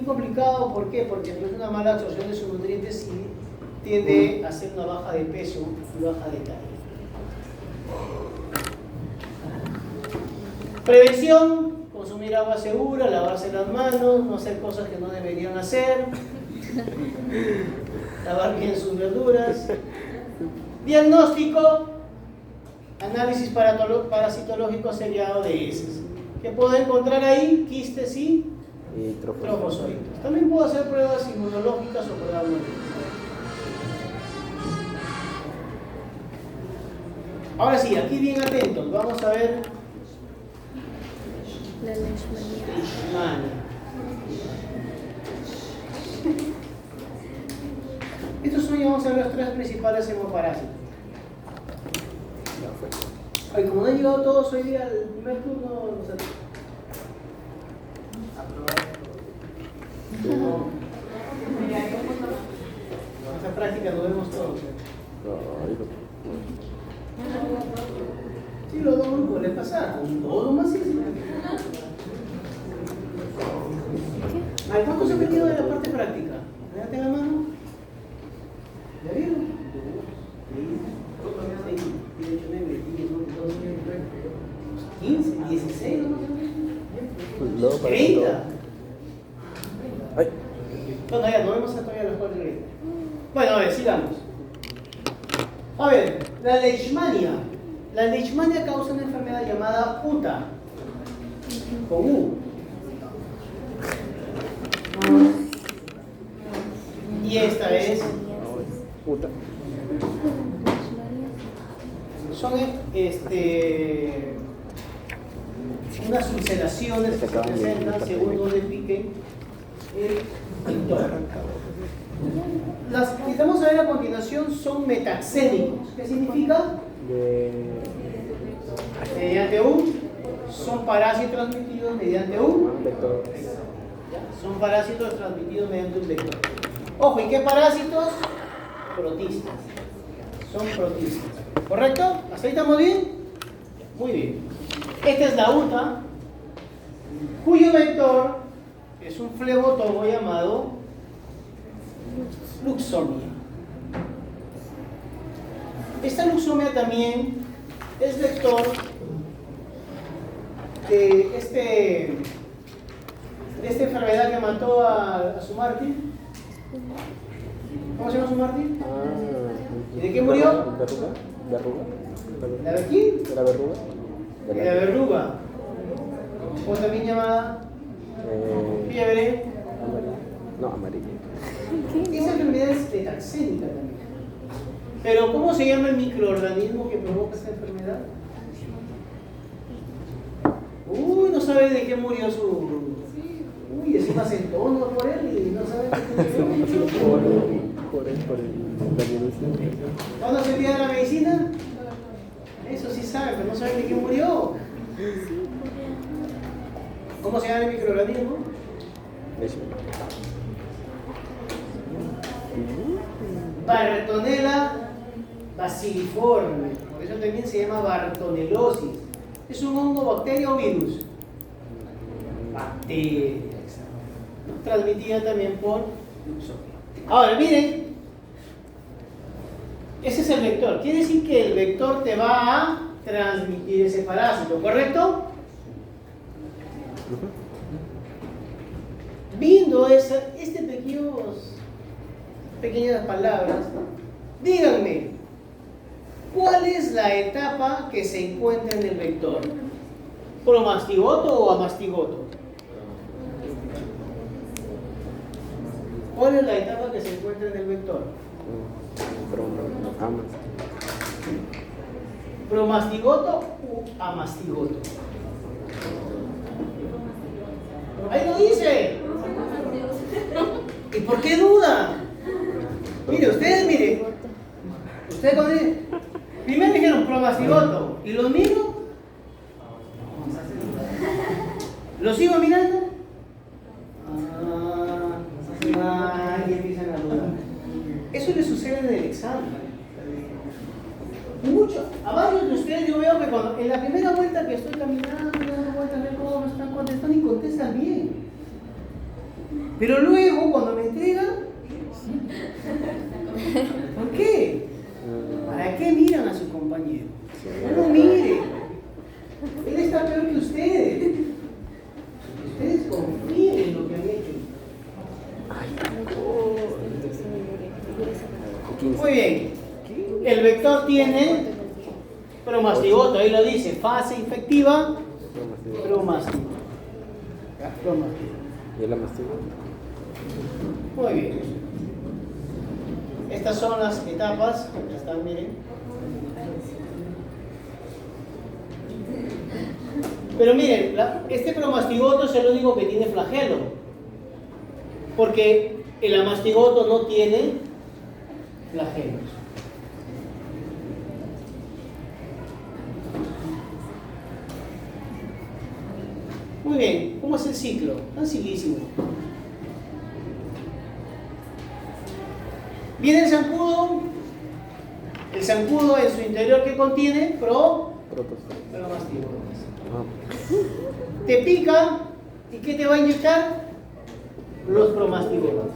complicado, ¿por qué? Porque no es una mala absorción de sus nutrientes y tiende a ser una baja de peso y baja de talla. Prevención: consumir agua segura, lavarse las manos, no hacer cosas que no deberían hacer, lavar bien sus verduras. Diagnóstico: análisis parasitológico seriado de heces. ¿Qué puedo encontrar ahí? Quistes y trofozoitos. También puedo hacer pruebas inmunológicas o pruebas moleculares. Ahora sí, aquí bien atentos, vamos a ver La leishmanía. leishmania. Estos son, vamos a ver, los tres principales hemoparásitos. Ay, como no han llegado todos hoy día al primer turno, no sé. Esta práctica lo vemos todos. Sí, los dos grupos les pasa. Todo más sí. Ay, ¿cuántos se han metido de la parte práctica? Levanten la mano. ¿Ya vieron? 15, 16, Luego para 30. Ay. Bueno, ya no vemos todavía los 4 y 20. Bueno, a ver, sigamos. A ver, la leishmania. La leishmania causa una enfermedad llamada UTA, con U. Y esta es, Puta. son unas ulceraciones que se presentan según donde pique el pintor. Las que vamos a ver a continuación son metaxémicos. ¿Qué significa? Mediante U. Son parásitos transmitidos mediante un Vector. Son parásitos transmitidos mediante un vector. Ojo, ¿y qué parásitos? Protistas. Son protistas. ¿Correcto? ¿Hasta ahí estamos bien? Muy bien. Esta es la UTA, cuyo vector es un flebotomo llamado luxomia. Esta luxomia también es vector de esta enfermedad que mató a su mártir. ¿Cómo se llama su mártir? ¿Y de qué murió? ¿Verruga? ¿La de quién? ¿De la verruga? De la verruga. O también llamada fiebre. No, amarilla. Esa enfermedad es metaxénica también. Pero ¿cómo se llama el microorganismo que provoca esta enfermedad? Uy, no sabe de qué murió su... Uy, encima se entona por él y no sabe de qué murió. Por la virulencia. ¿Cuándo se olvida la medicina? Eso sí sabe, pero no sabe de qué murió. ¿Cómo se llama el microorganismo? Bartonella bacilliforme. Por eso también se llama bartonelosis. ¿Es un hongo, bacteria o virus? Bacteria. Transmitida también por luxoria. Ahora, miren. Ese es el vector. Quiere decir que el vector te va a transmitir ese parásito, ¿correcto? Viendo pequeñas palabras, díganme, ¿cuál es la etapa que se encuentra en el vector? ¿Promastigoto o amastigoto? ¿Cuál es la etapa que se encuentra en el vector? ¿Promastigoto o amastigoto? Ahí lo dice. ¿Y por qué duda? Mire, ustedes cuando dicen, primero dijeron promastigoto, ¿y los miro? ¿Los sigo mirando? Y empiezan a dudar. Eso le sucede en el examen. Mucho. A varios de ustedes yo veo que cuando en la primera vuelta que estoy caminando, dando vueltas a ver cómo me están contestando y contestan bien. Pero luego cuando me entregan, ¿por qué? ¿Para qué miran a su compañero? No lo miren. Él está peor que ustedes. Ustedes confíen en lo que han hecho. Muy bien. El vector tiene promastigoto, ahí lo dice, fase infectiva, promastigoto. ¿Y el amastigoto? Muy bien. Estas son las etapas, están, miren. Pero miren, este promastigoto es el único que tiene flagelo, porque el amastigoto no tiene flagelos. Muy bien, ¿cómo es el ciclo? Sencillísimo. Viene el zancudo en su interior que contiene promastigotes. Te pica y ¿qué te va a inyectar? Los promastigotes.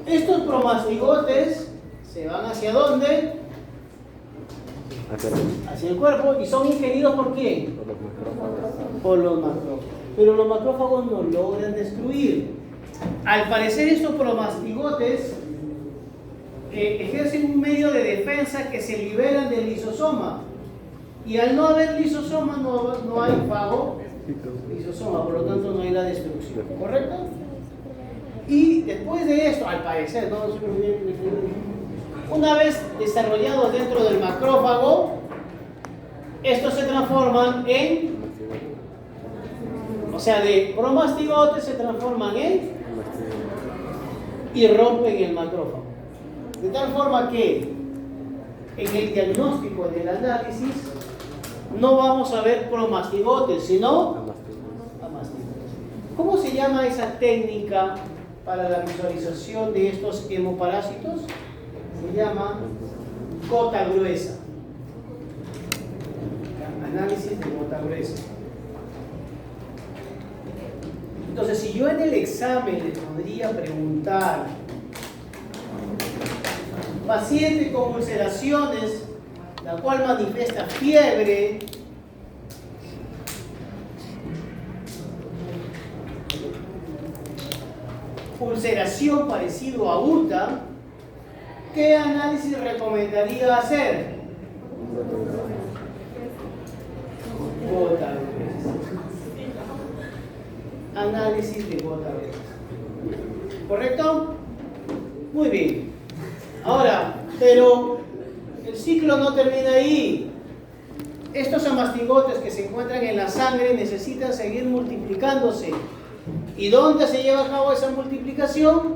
Estos promastigotes se van ¿hacia dónde? Hacia el cuerpo y son ingeridos ¿por quién? Por los macrófagos. Pero los macrófagos no logran destruir. Al parecer estos promastigotes ejercen un medio de defensa que se liberan del lisosoma. Y al no haber lisosoma no hay lisosoma, por lo tanto no hay la destrucción. ¿Correcto? Y después de esto, al parecer, una vez desarrollados dentro del macrófago, estos se transforman en, o sea, de promastigotes se transforman en y rompen el macrófago. De tal forma que en el diagnóstico del análisis no vamos a ver promastigotes, sino amastigotes. ¿Cómo se llama esa técnica para la visualización de estos hemoparásitos? Se llama gota gruesa. Análisis de gota gruesa. Entonces, si yo en el examen les podría preguntar, paciente con ulceraciones, la cual manifiesta fiebre, ulceración parecido a UTA, ¿qué análisis recomendaría hacer? Gota a vez. Análisis de gota a vez. ¿Correcto? Muy bien. Ahora, pero el ciclo no termina ahí. Estos amastigotes que se encuentran en la sangre necesitan seguir multiplicándose. ¿Y dónde se lleva a cabo esa multiplicación?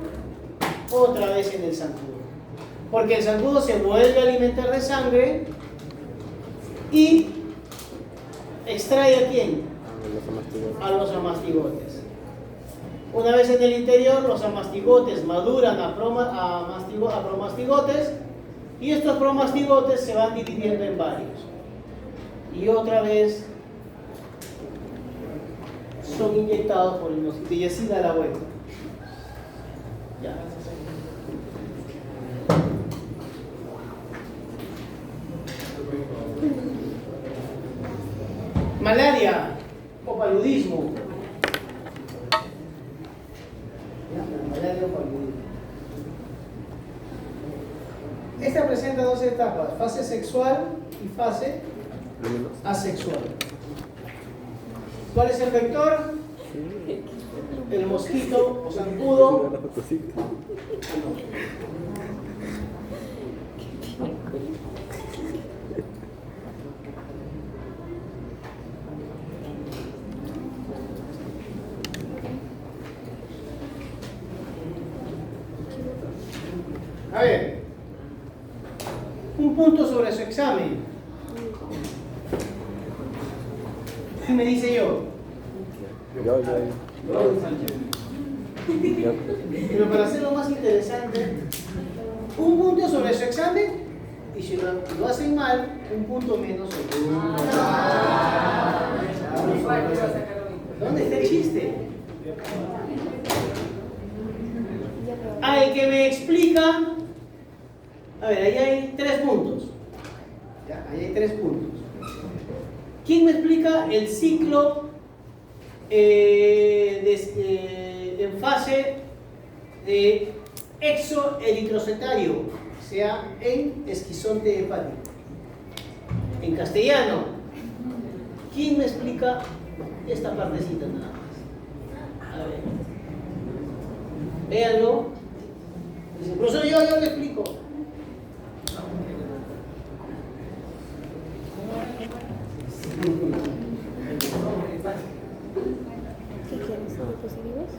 Otra vez en el zancudo. Porque el zancudo se vuelve a alimentar de sangre y extrae ¿a quién? A los amastigotes. Una vez en el interior, los amastigotes maduran a promastigotes y estos promastigotes se van dividiendo en varios. Y otra vez son inyectados por el mosquito y así da la vuelta. Ya. Malaria o paludismo. Malaria o paludismo. Esta presenta dos etapas, fase sexual y fase asexual. ¿Cuál es el vector? El mosquito o zancudo. A ver, un punto sobre su examen. ¿Qué me dice yo? Pero para hacerlo más interesante, un punto sobre su examen y si lo hacen mal, un punto menos sobre un... ¿Dónde está el chiste? El que me explica, a ver, ahí hay 3 puntos. ¿Ya? Ahí hay 3 puntos. ¿Quién me explica el ciclo en fase de exoeritrocetario, o sea, en esquizonte hepático? En castellano, ¿quién me explica esta partecita nada más? A ver. Véanlo. Dice, profesor, yo le explico. ¿Qué quieres? ¿Los positivos?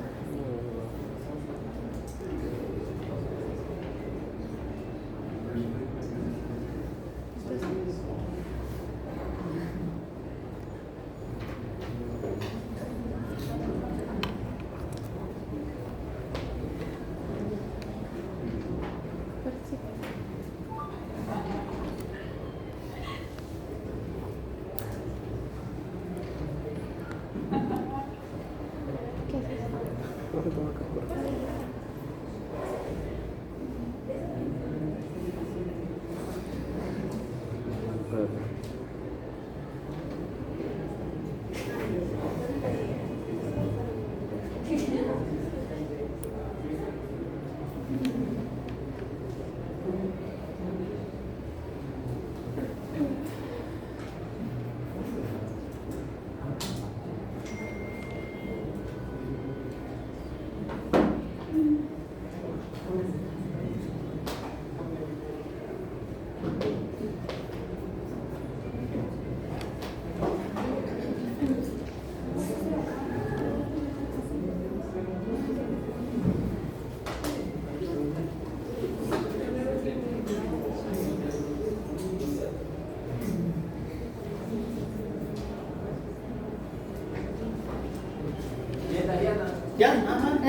¿Ya? Ajá.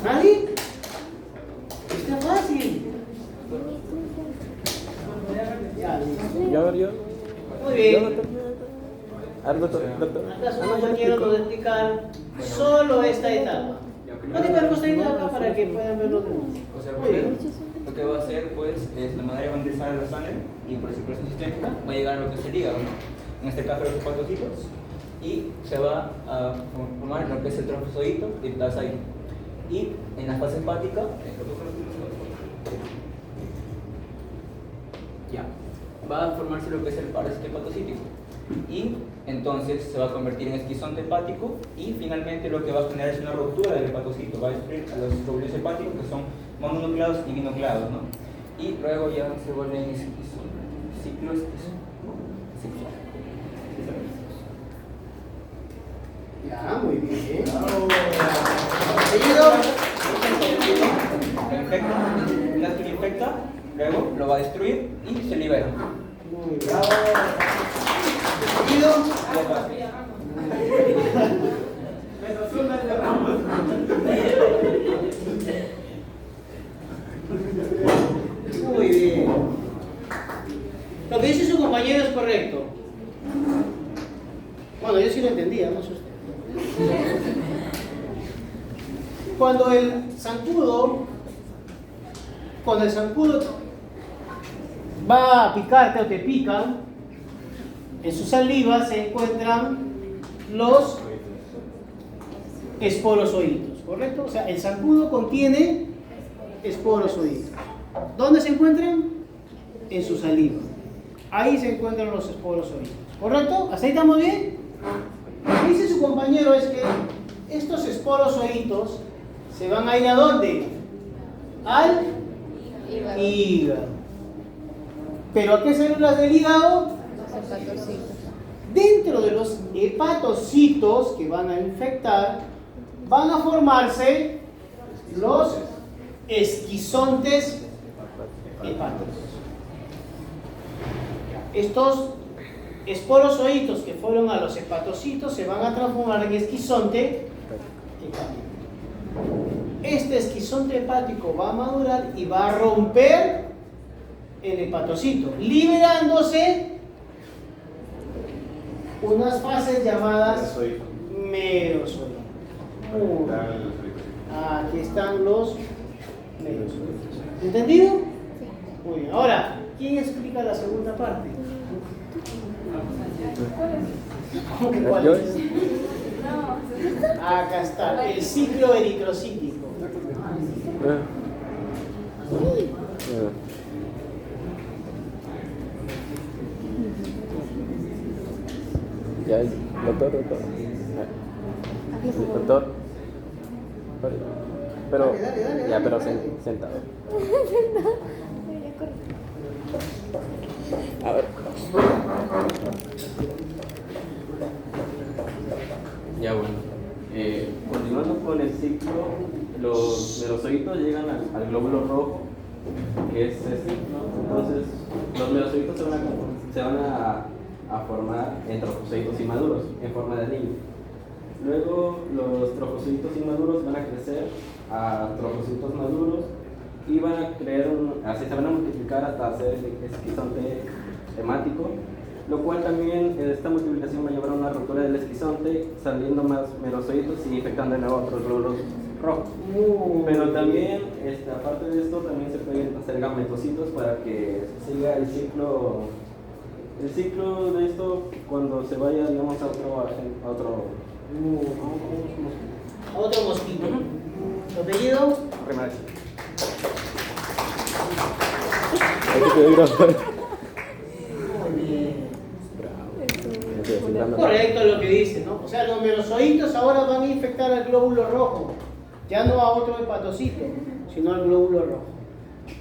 ¿Nadie? Está fácil. Ya, listo. Ya, a ver, yo. Muy bien. A ver, doctor. ¿Acaso no quiero explicar solo esta etapa? No te perco esta etapa para que puedan verlo demás. O sea, Muy bien. lo que va a hacer, pues, es la malaria va a ingresar a la sangre y por circulación sistémica va a llegar a lo que es el hígado, ¿no? en este caso los hepatocitos, y se va a formar lo que es el trofozoito y el plasma. Y en la fase hepática, ya, va a formarse lo que es el parásito hepatocítico. Y entonces se va a convertir en esquizonte hepático y finalmente lo que va a generar es una ruptura del hepatocito, va a destruir a los glóbulos hepáticos que son mononucleados y binucleados, ¿no? Y luego ya se vuelven ciclos. Ya, muy bien. Seguido. Una vez que lo infecta, luego lo va a destruir y se libera. Muy bravo. Seguido. Muy bien. Lo que dice su compañero es correcto. Bueno, yo sí lo entendía, no sé usted. Cuando el zancudo va a picarte o te pican, en su saliva se encuentran los esporozoitos, ¿correcto? O sea, el zancudo contiene esporozoitos. ¿Dónde se encuentran? En su saliva. Ahí se encuentran los esporozoitos, ¿correcto? ¿Hasta ahí estamos bien? Lo que dice su compañero es que estos esporozoitos se van a ir ¿a dónde? Al hígado. ¿Pero a qué células del hígado? Los hepatocitos. Dentro de los hepatocitos que van a infectar, van a formarse los esquizontes hepáticos. Estos esporozoitos que fueron a los hepatocitos se van a transformar en esquizonte hepático. Este esquizonte hepático va a madurar y va a romper el hepatocito, liberándose unas fases llamadas merozoitos. Aquí están los merozoitos. ¿Entendido? Muy bien. Ahora, ¿quién explica la segunda parte? ¿Cómo que cuál es? Acá está, el ciclo eritrocítico. Ya, doctor. Doctor. Pero, Dale, ya, pero dale. sentado. A ver. Ya bueno, continuando con el ciclo, los merozoitos llegan al glóbulo rojo, que es este, ¿no? Entonces, los merozoitos se van a formar en trofocitos inmaduros, en forma de anillo. Luego, los trofocitos inmaduros van a crecer a trofocitos maduros y van a crear así se van a multiplicar hasta hacer el esquizonte hemático, lo cual también esta multiplicación va a llevar a una ruptura del esquizonte, saliendo más merozoitos y infectando de nuevo otros glóbulos rojos. Pero también, aparte de esto, también se pueden hacer gametocitos para que siga el ciclo de esto cuando se vaya, digamos, a otro mosquito. ¿Apellido? remate. Hay que pedir Muy bien. Bravo. Correcto lo que dice, ¿no? O sea, los merozoitos ahora van a infectar al glóbulo rojo, ya no a otro hepatocito, sino al glóbulo rojo.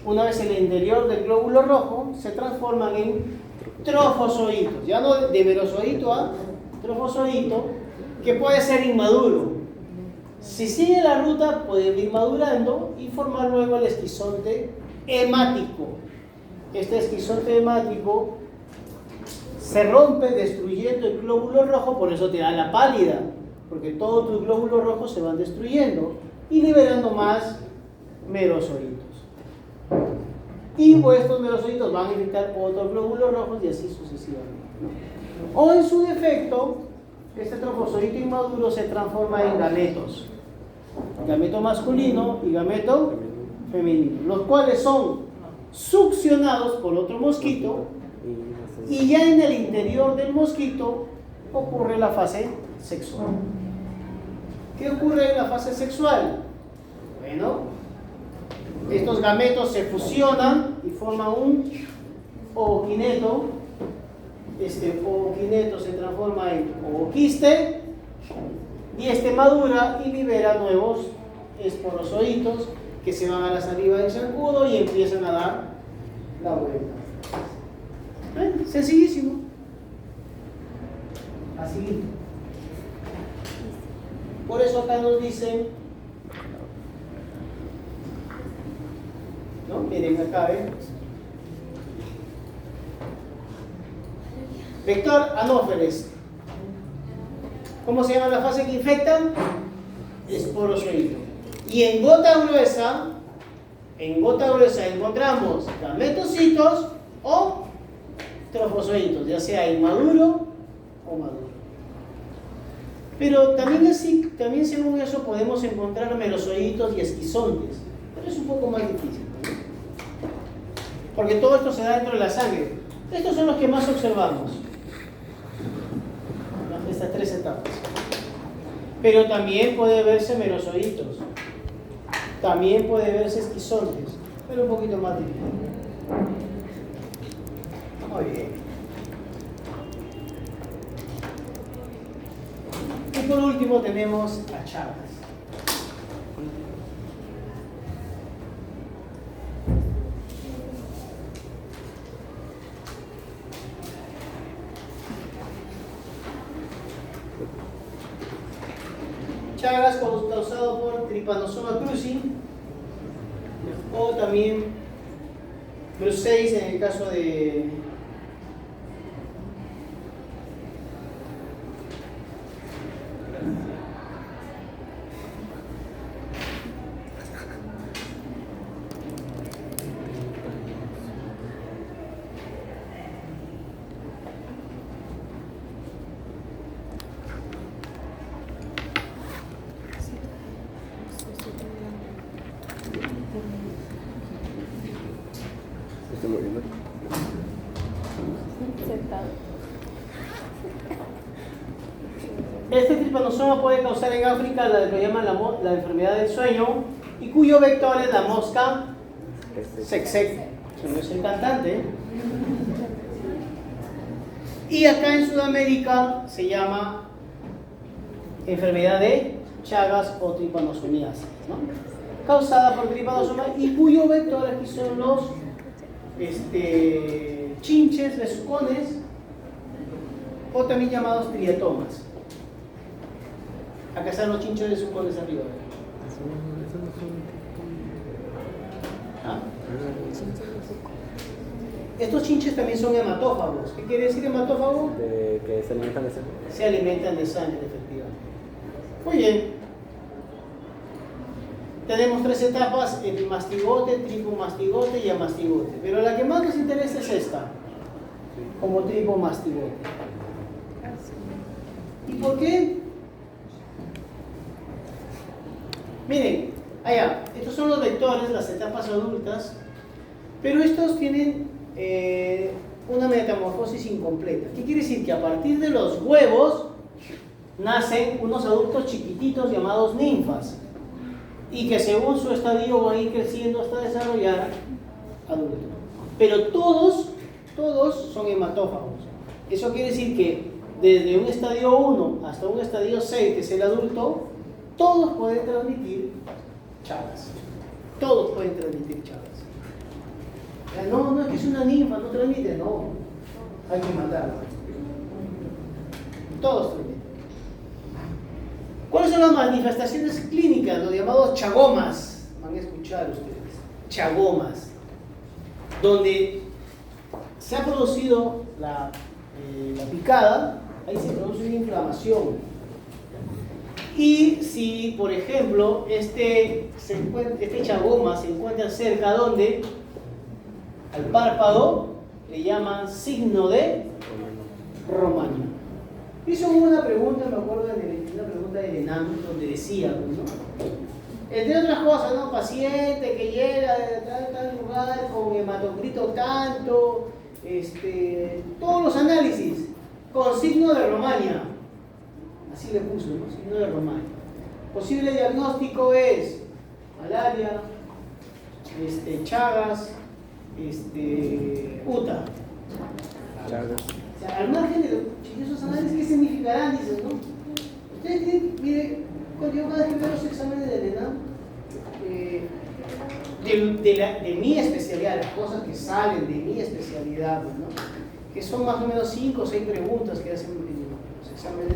Una vez en el interior del glóbulo rojo se transforman en trofozoitos, ya no de merozoito a trofozoito, que puede ser inmaduro. Si sigue la ruta, puede ir madurando y formar luego el esquizonte hemático. Este esquizonte hemático se rompe destruyendo el glóbulo rojo, por eso te da la pálida, porque todos tus glóbulos rojos se van destruyendo y liberando más merozoitos. Y estos merozoitos van a infectar otros glóbulos rojos y así sucesivamente, ¿no? O en su defecto, este trofozoito inmaduro se transforma en gametos, gameto masculino y gameto femenino, los cuales son succionados por otro mosquito Y ya en el interior del mosquito ocurre la fase sexual. ¿Qué ocurre en la fase sexual? Bueno, estos gametos se fusionan y forman un ooquineto. Este ooquineto se transforma en ooquiste y este madura y libera nuevos esporozoitos que se van a la saliva del zancudo y empiezan a dar la vuelta. Sencillísimo. Así. Por eso acá nos dicen, ¿no? Miren acá, ¿ven? Vector anófeles. ¿Cómo se llama la fase que infectan? Esporozoito. Y en gota gruesa encontramos gametocitos o trofozoitos, ya sea inmaduro o maduro. Pero también según eso podemos encontrar merozoitos y esquizontes, pero es un poco más difícil, ¿no? Porque todo esto se da dentro de la sangre. Estos son los que más observamos, estas tres etapas. Pero también puede verse merozoitos, también puede verse esquizontes, pero un poquito más difícil. Muy bien. Y por último tenemos a Chagas. Chagas causado por Trypanosoma cruzi o también brucei en el caso de este Trypanosoma puede causar en África lo que llaman la enfermedad del sueño y cuyo vector es la mosca tsetse. Eso no es el cantante. Y acá en Sudamérica se llama enfermedad de Chagas o tripanosomiasis, ¿no? Causada por Trypanosoma y cuyo vector aquí son los chinches, besucones o también llamados triatomas. Acá están los chinches besucones arriba. ¿Ah? Estos chinches también son hematófagos. ¿Qué quiere decir hematófago? Que se alimentan de sangre. Se alimentan de sangre, efectivamente. Muy bien. Tenemos tres etapas: epimastigote, tripomastigote y amastigote. Pero la que más nos interesa es esta, como tripomastigote. ¿Y por qué? Miren, allá, estos son los vectores, las etapas adultas, pero estos tienen una metamorfosis incompleta. ¿Qué quiere decir? Que a partir de los huevos nacen unos adultos chiquititos llamados ninfas y que según su estadio van a ir creciendo hasta desarrollar adultos. Pero todos son hematófagos. Eso quiere decir que desde un estadio 1 hasta un estadio 6, que es el adulto, todos pueden transmitir Chagas. Todos pueden transmitir Chagas. No es que es una ninfa, no transmite, no. Hay que matarla. Todos transmiten. ¿Cuáles son las manifestaciones clínicas? Los llamados chagomas. Van a escuchar ustedes. Chagomas. Donde se ha producido la picada, ahí se produce una inflamación. Y si, por ejemplo, este chagoma se encuentra cerca, ¿dónde? Al párpado, le llaman signo de Romaño. Hizo una pregunta, me acuerdo de una pregunta de Lenán, donde decía, ¿no? Entre otras cosas, ¿no? Paciente que llega de tal lugar con hematocrito tanto, todos los análisis con signo de Romaña. Así le puso, ¿no? Signo de Romaña. Posible diagnóstico es malaria, Chagas, UTA. O sea, al margen de esos análisis, ¿qué significarán? Dices, ¿no? Ustedes tienen, mire, cuando yo cada vez que veo los exámenes del ENAM, de mi especialidad, las cosas que salen de mi especialidad, ¿no? Que son más o menos 5 o 6 preguntas que hacen en los exámenes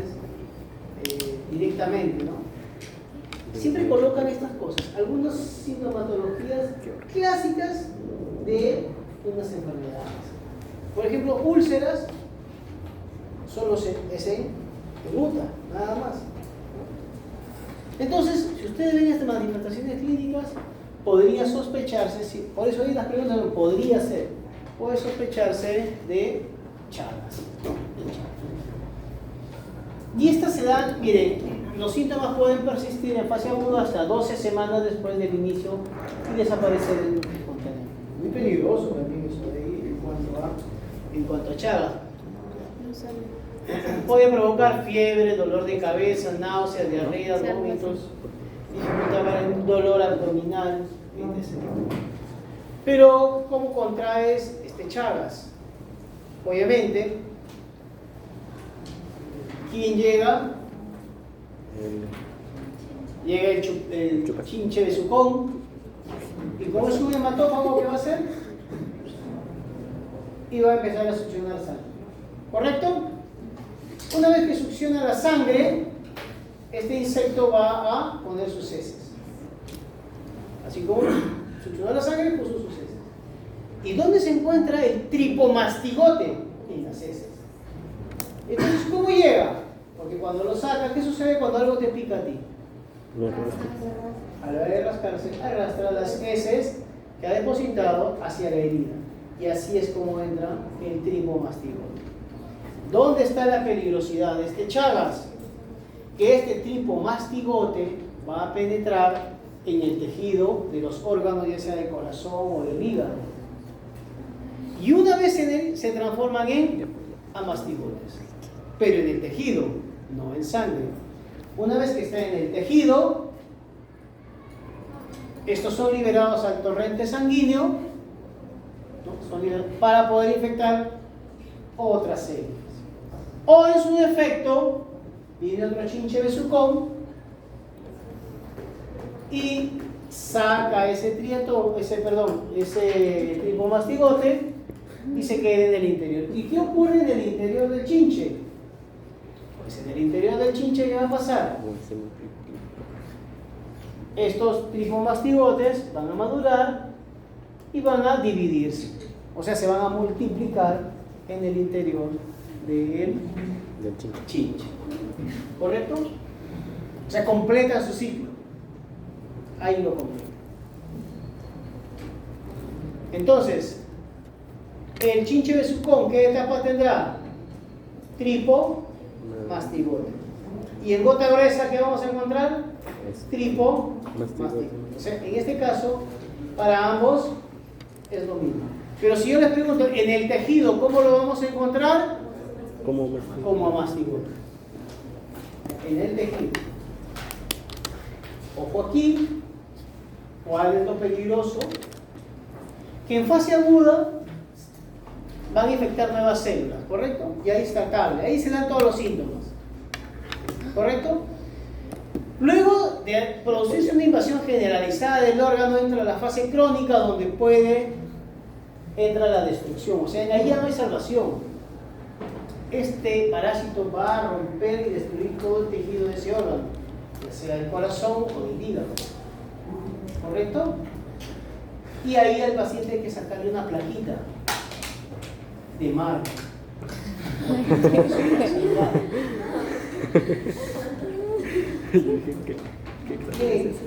directamente, ¿no? Siempre colocan estas cosas, algunas sintomatologías clásicas de unas enfermedades. Por ejemplo, úlceras, solo es en UTA, nada más. Entonces, si ustedes ven estas manifestaciones clínicas, podría sospecharse, por eso ahí las preguntas no podría ser, puede sospecharse de Chagas, ¿no? De Chagas. Y estas se dan, miren, los síntomas pueden persistir en fase aguda hasta 12 semanas después del inicio y desaparecer espontáneamente. Muy peligroso también eso de ahí en cuanto a Chagas. Puede provocar fiebre, dolor de cabeza, náuseas, diarrea, vómitos, dificultad para el dolor abdominal, etc. Pero, ¿cómo contraes Chagas? Obviamente, ¿quién llega? Llega el chinche besucón. ¿Y cómo es un hematófago que va a hacer? Y va a empezar a succionar sangre. ¿Correcto? Una vez que succiona la sangre, este insecto va a poner sus heces. Así como succionó la sangre, puso sus heces. ¿Y dónde se encuentra el tripomastigote? En las heces. Entonces, ¿cómo llega? Porque cuando lo saca, ¿qué sucede cuando algo te pica a ti? A la hora de rascarse, arrastra las heces que ha depositado hacia la herida. Y así es como entra el tripomastigote. ¿Dónde está la peligrosidad de este Chagas? Que este tripomastigote va a penetrar en el tejido de los órganos, ya sea del corazón o del hígado. Y una vez en él se transforman en amastigotes. Pero en el tejido, no en sangre. Una vez que está en el tejido, estos son liberados al torrente sanguíneo, ¿no? Son liberados para poder infectar otras células. O en su defecto, viene otro chinche besucón y saca ese tripomastigote y se queda en el interior. ¿Y qué ocurre en el interior del chinche? Pues en el interior del chinche, ¿qué va a pasar? Estos tripomastigotes van a madurar y van a dividirse. O sea, se van a multiplicar en el interior del chinche. ¿Correcto? O sea, completan su ciclo. Ahí lo completan. Entonces, el chinche besucón, ¿qué etapa tendrá? Tripomastigote. Y en gota gruesa, ¿qué vamos a encontrar? Tripomastigote. O sea, en este caso, para ambos es lo mismo. Pero si yo les pregunto, en el tejido, ¿cómo lo vamos a encontrar? Como amastigote. En el tejido. Ojo aquí, ¿cuál es lo peligroso? Que en fase aguda van a infectar nuevas células, ¿correcto? Y ahí está cable, ahí se dan todos los síntomas, ¿correcto? Luego de producirse una invasión generalizada del órgano, entra la fase crónica donde entra la destrucción, o sea, ahí ya no hay salvación. Este parásito va a romper y destruir todo el tejido de ese órgano, ya sea el corazón o el hígado, ¿correcto? Y ahí al paciente hay que sacarle una plaquita de marca.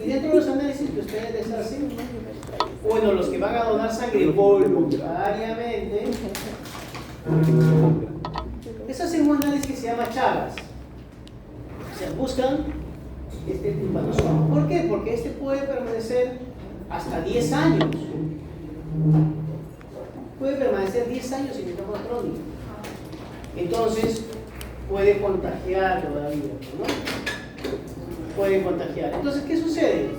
Y dentro de los análisis que ustedes les hacen, bueno, los que van a donar sangre voluntariamente, les hacen un análisis que se llama Chagas. O sea, buscan este tripanosoma. ¿Por qué? Porque este puede permanecer hasta 10 años. Puede permanecer ser 10 años sin etapa crónica. Entonces, puede contagiar todavía, ¿no? Puede contagiar. Entonces, ¿qué sucede?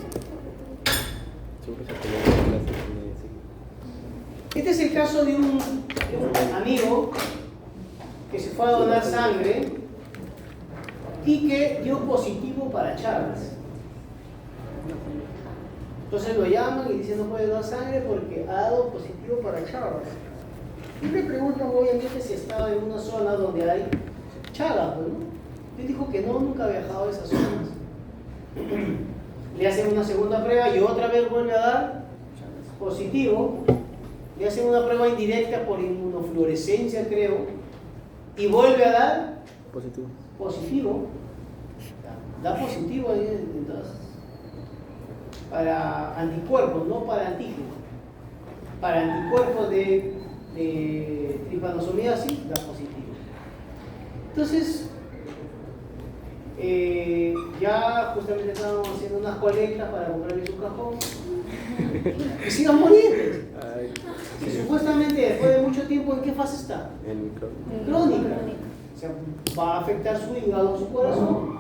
Este es el caso de un amigo que se fue a donar sangre y que dio positivo para Chagas. Entonces lo llaman y dicen no puede donar sangre porque ha dado positivo para Chagas. Y le preguntan obviamente si estaba en una zona donde hay Chagas, ¿no? Él dijo que no, nunca ha viajado a esas zonas. Le hacen una segunda prueba y otra vez vuelve a dar positivo. Le hacen una prueba indirecta por inmunofluorescencia, creo, y vuelve a dar positivo. Da positivo ahí, entonces, para anticuerpos, no para antígenos. Para anticuerpos de tripanosomiasis, da positivo. Entonces, ya justamente estábamos haciendo unas colectas para comprarle su cajón. Que sigan muriendo. Y supuestamente después de mucho tiempo, ¿en qué fase está? En Crónica. O sea, va a afectar su hígado, su corazón.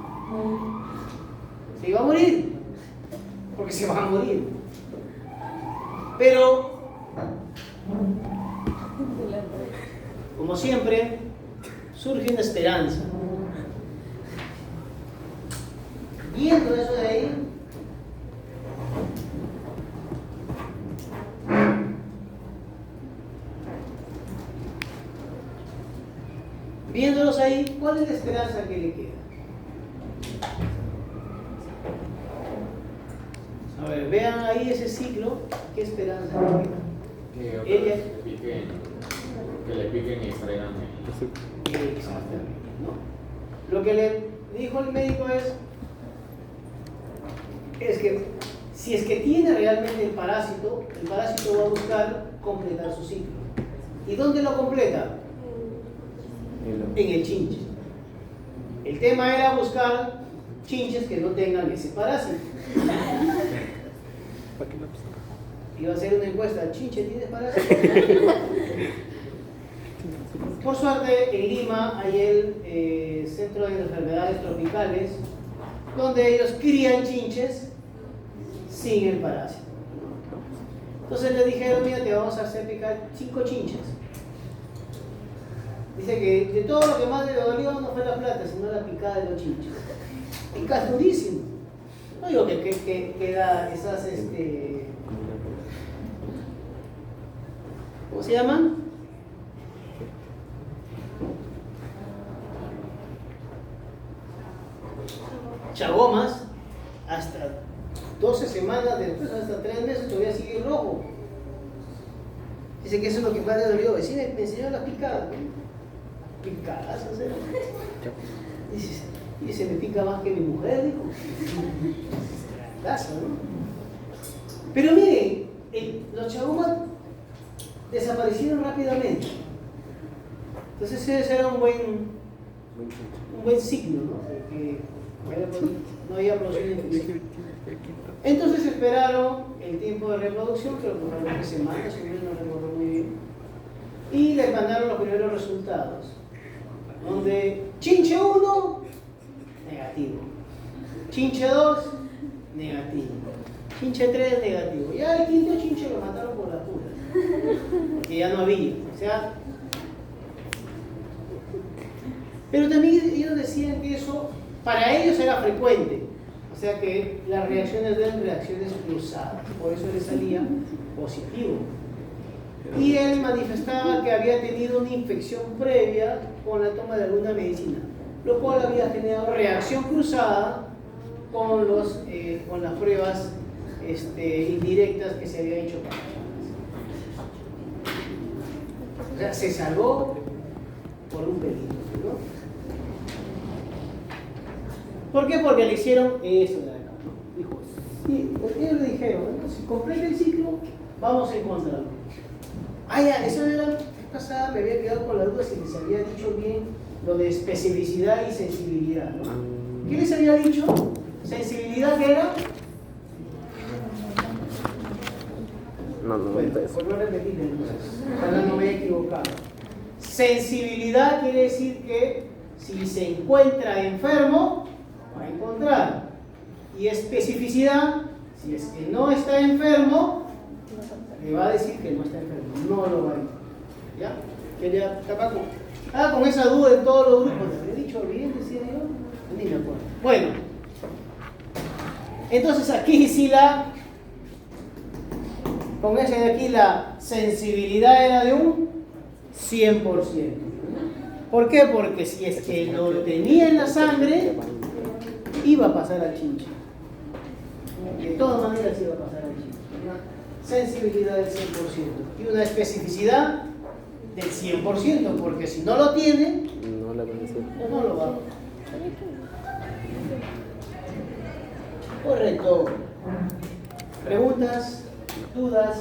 Se iba a morir. Porque se va a morir. Pero, como siempre, surge una esperanza. Viendo eso de ahí, viéndolos ahí, ¿cuál es la esperanza que le queda? A ver, vean ahí ese ciclo, ¿qué esperanza le queda? Que le piquen y extraigan. Exactamente, ¿no? Lo que le dijo el médico es que si es que tiene realmente el parásito va a buscar completar su ciclo. ¿Y dónde lo completa? En el chinche. El tema era buscar chinches que no tengan ese parásito. Iba a hacer una encuesta, ¿chinche tiene parásito? Por suerte, en Lima hay el Centro de Enfermedades Tropicales, donde ellos crían chinches sin el parásito. Entonces le dijeron, mira, te vamos a hacer picar 5 chinches. Dice que de todo lo que más le dolió no fue la plata, sino la picada de los chinches. Picas durísimo. No digo que queda esas, ¿cómo se llaman? Chagomas, hasta 12 semanas después, hasta 3 meses todavía sigue rojo. Dice que eso es lo que más le dolió. Vecina me enseñó las picadas. Picadas, o sea. Dice, me pica más que mi mujer, dijo. Casa, ¿no? Pero miren, los chagomas desaparecieron rápidamente. Entonces ese era un buen signo, ¿no? Que no había producción infección. Entonces esperaron el tiempo de reproducción, creo que fueron 3 semanas, si no recuerdo muy bien, y les mandaron los primeros resultados, donde chinche 1, negativo, chinche 2, negativo, chinche 3, negativo. Ya el quinto chinche lo mataron por las puras, porque ya no había, o sea. Pero también ellos decían que eso para ellos era frecuente, o sea que las reacciones eran reacciones cruzadas, por eso le salía positivo. Y él manifestaba que había tenido una infección previa con la toma de alguna medicina, lo cual había generado reacción cruzada con las pruebas indirectas que se había hecho para Chagas. O sea, se salvó por un peligro, ¿no? ¿Por qué? Porque le hicieron eso de acá. Dijo, sí, ellos le dijeron, ¿no? Si completa el ciclo, vamos a encontrarlo. Ah, ya, eso era la pasada, me había quedado con la duda si les había dicho bien lo de especificidad y sensibilidad, ¿no? ¿Qué les había dicho? Sensibilidad, ¿qué era? No, no, Bueno, entonces. por no repetir entonces, ojalá no me he equivocado. Sensibilidad quiere decir que si se encuentra enfermo, va a encontrar. Y especificidad, si es que no está enfermo, le va a decir que no está enfermo, no lo va a encontrar. ¿Ya? Quería tapar con esa duda en todos los grupos. ¿Le he dicho bien? Decía yo. Ni me acuerdo. Bueno, entonces aquí sí con ese de aquí la sensibilidad era de un 100%. ¿Por qué? Porque si es que lo tenía en la sangre, iba a pasar al chinche. De todas maneras iba a pasar al chinche. Una sensibilidad del 100% y una especificidad del 100%, porque si no lo tiene, No le voy a decir. no lo va a. Correcto. ¿Preguntas? ¿Dudas?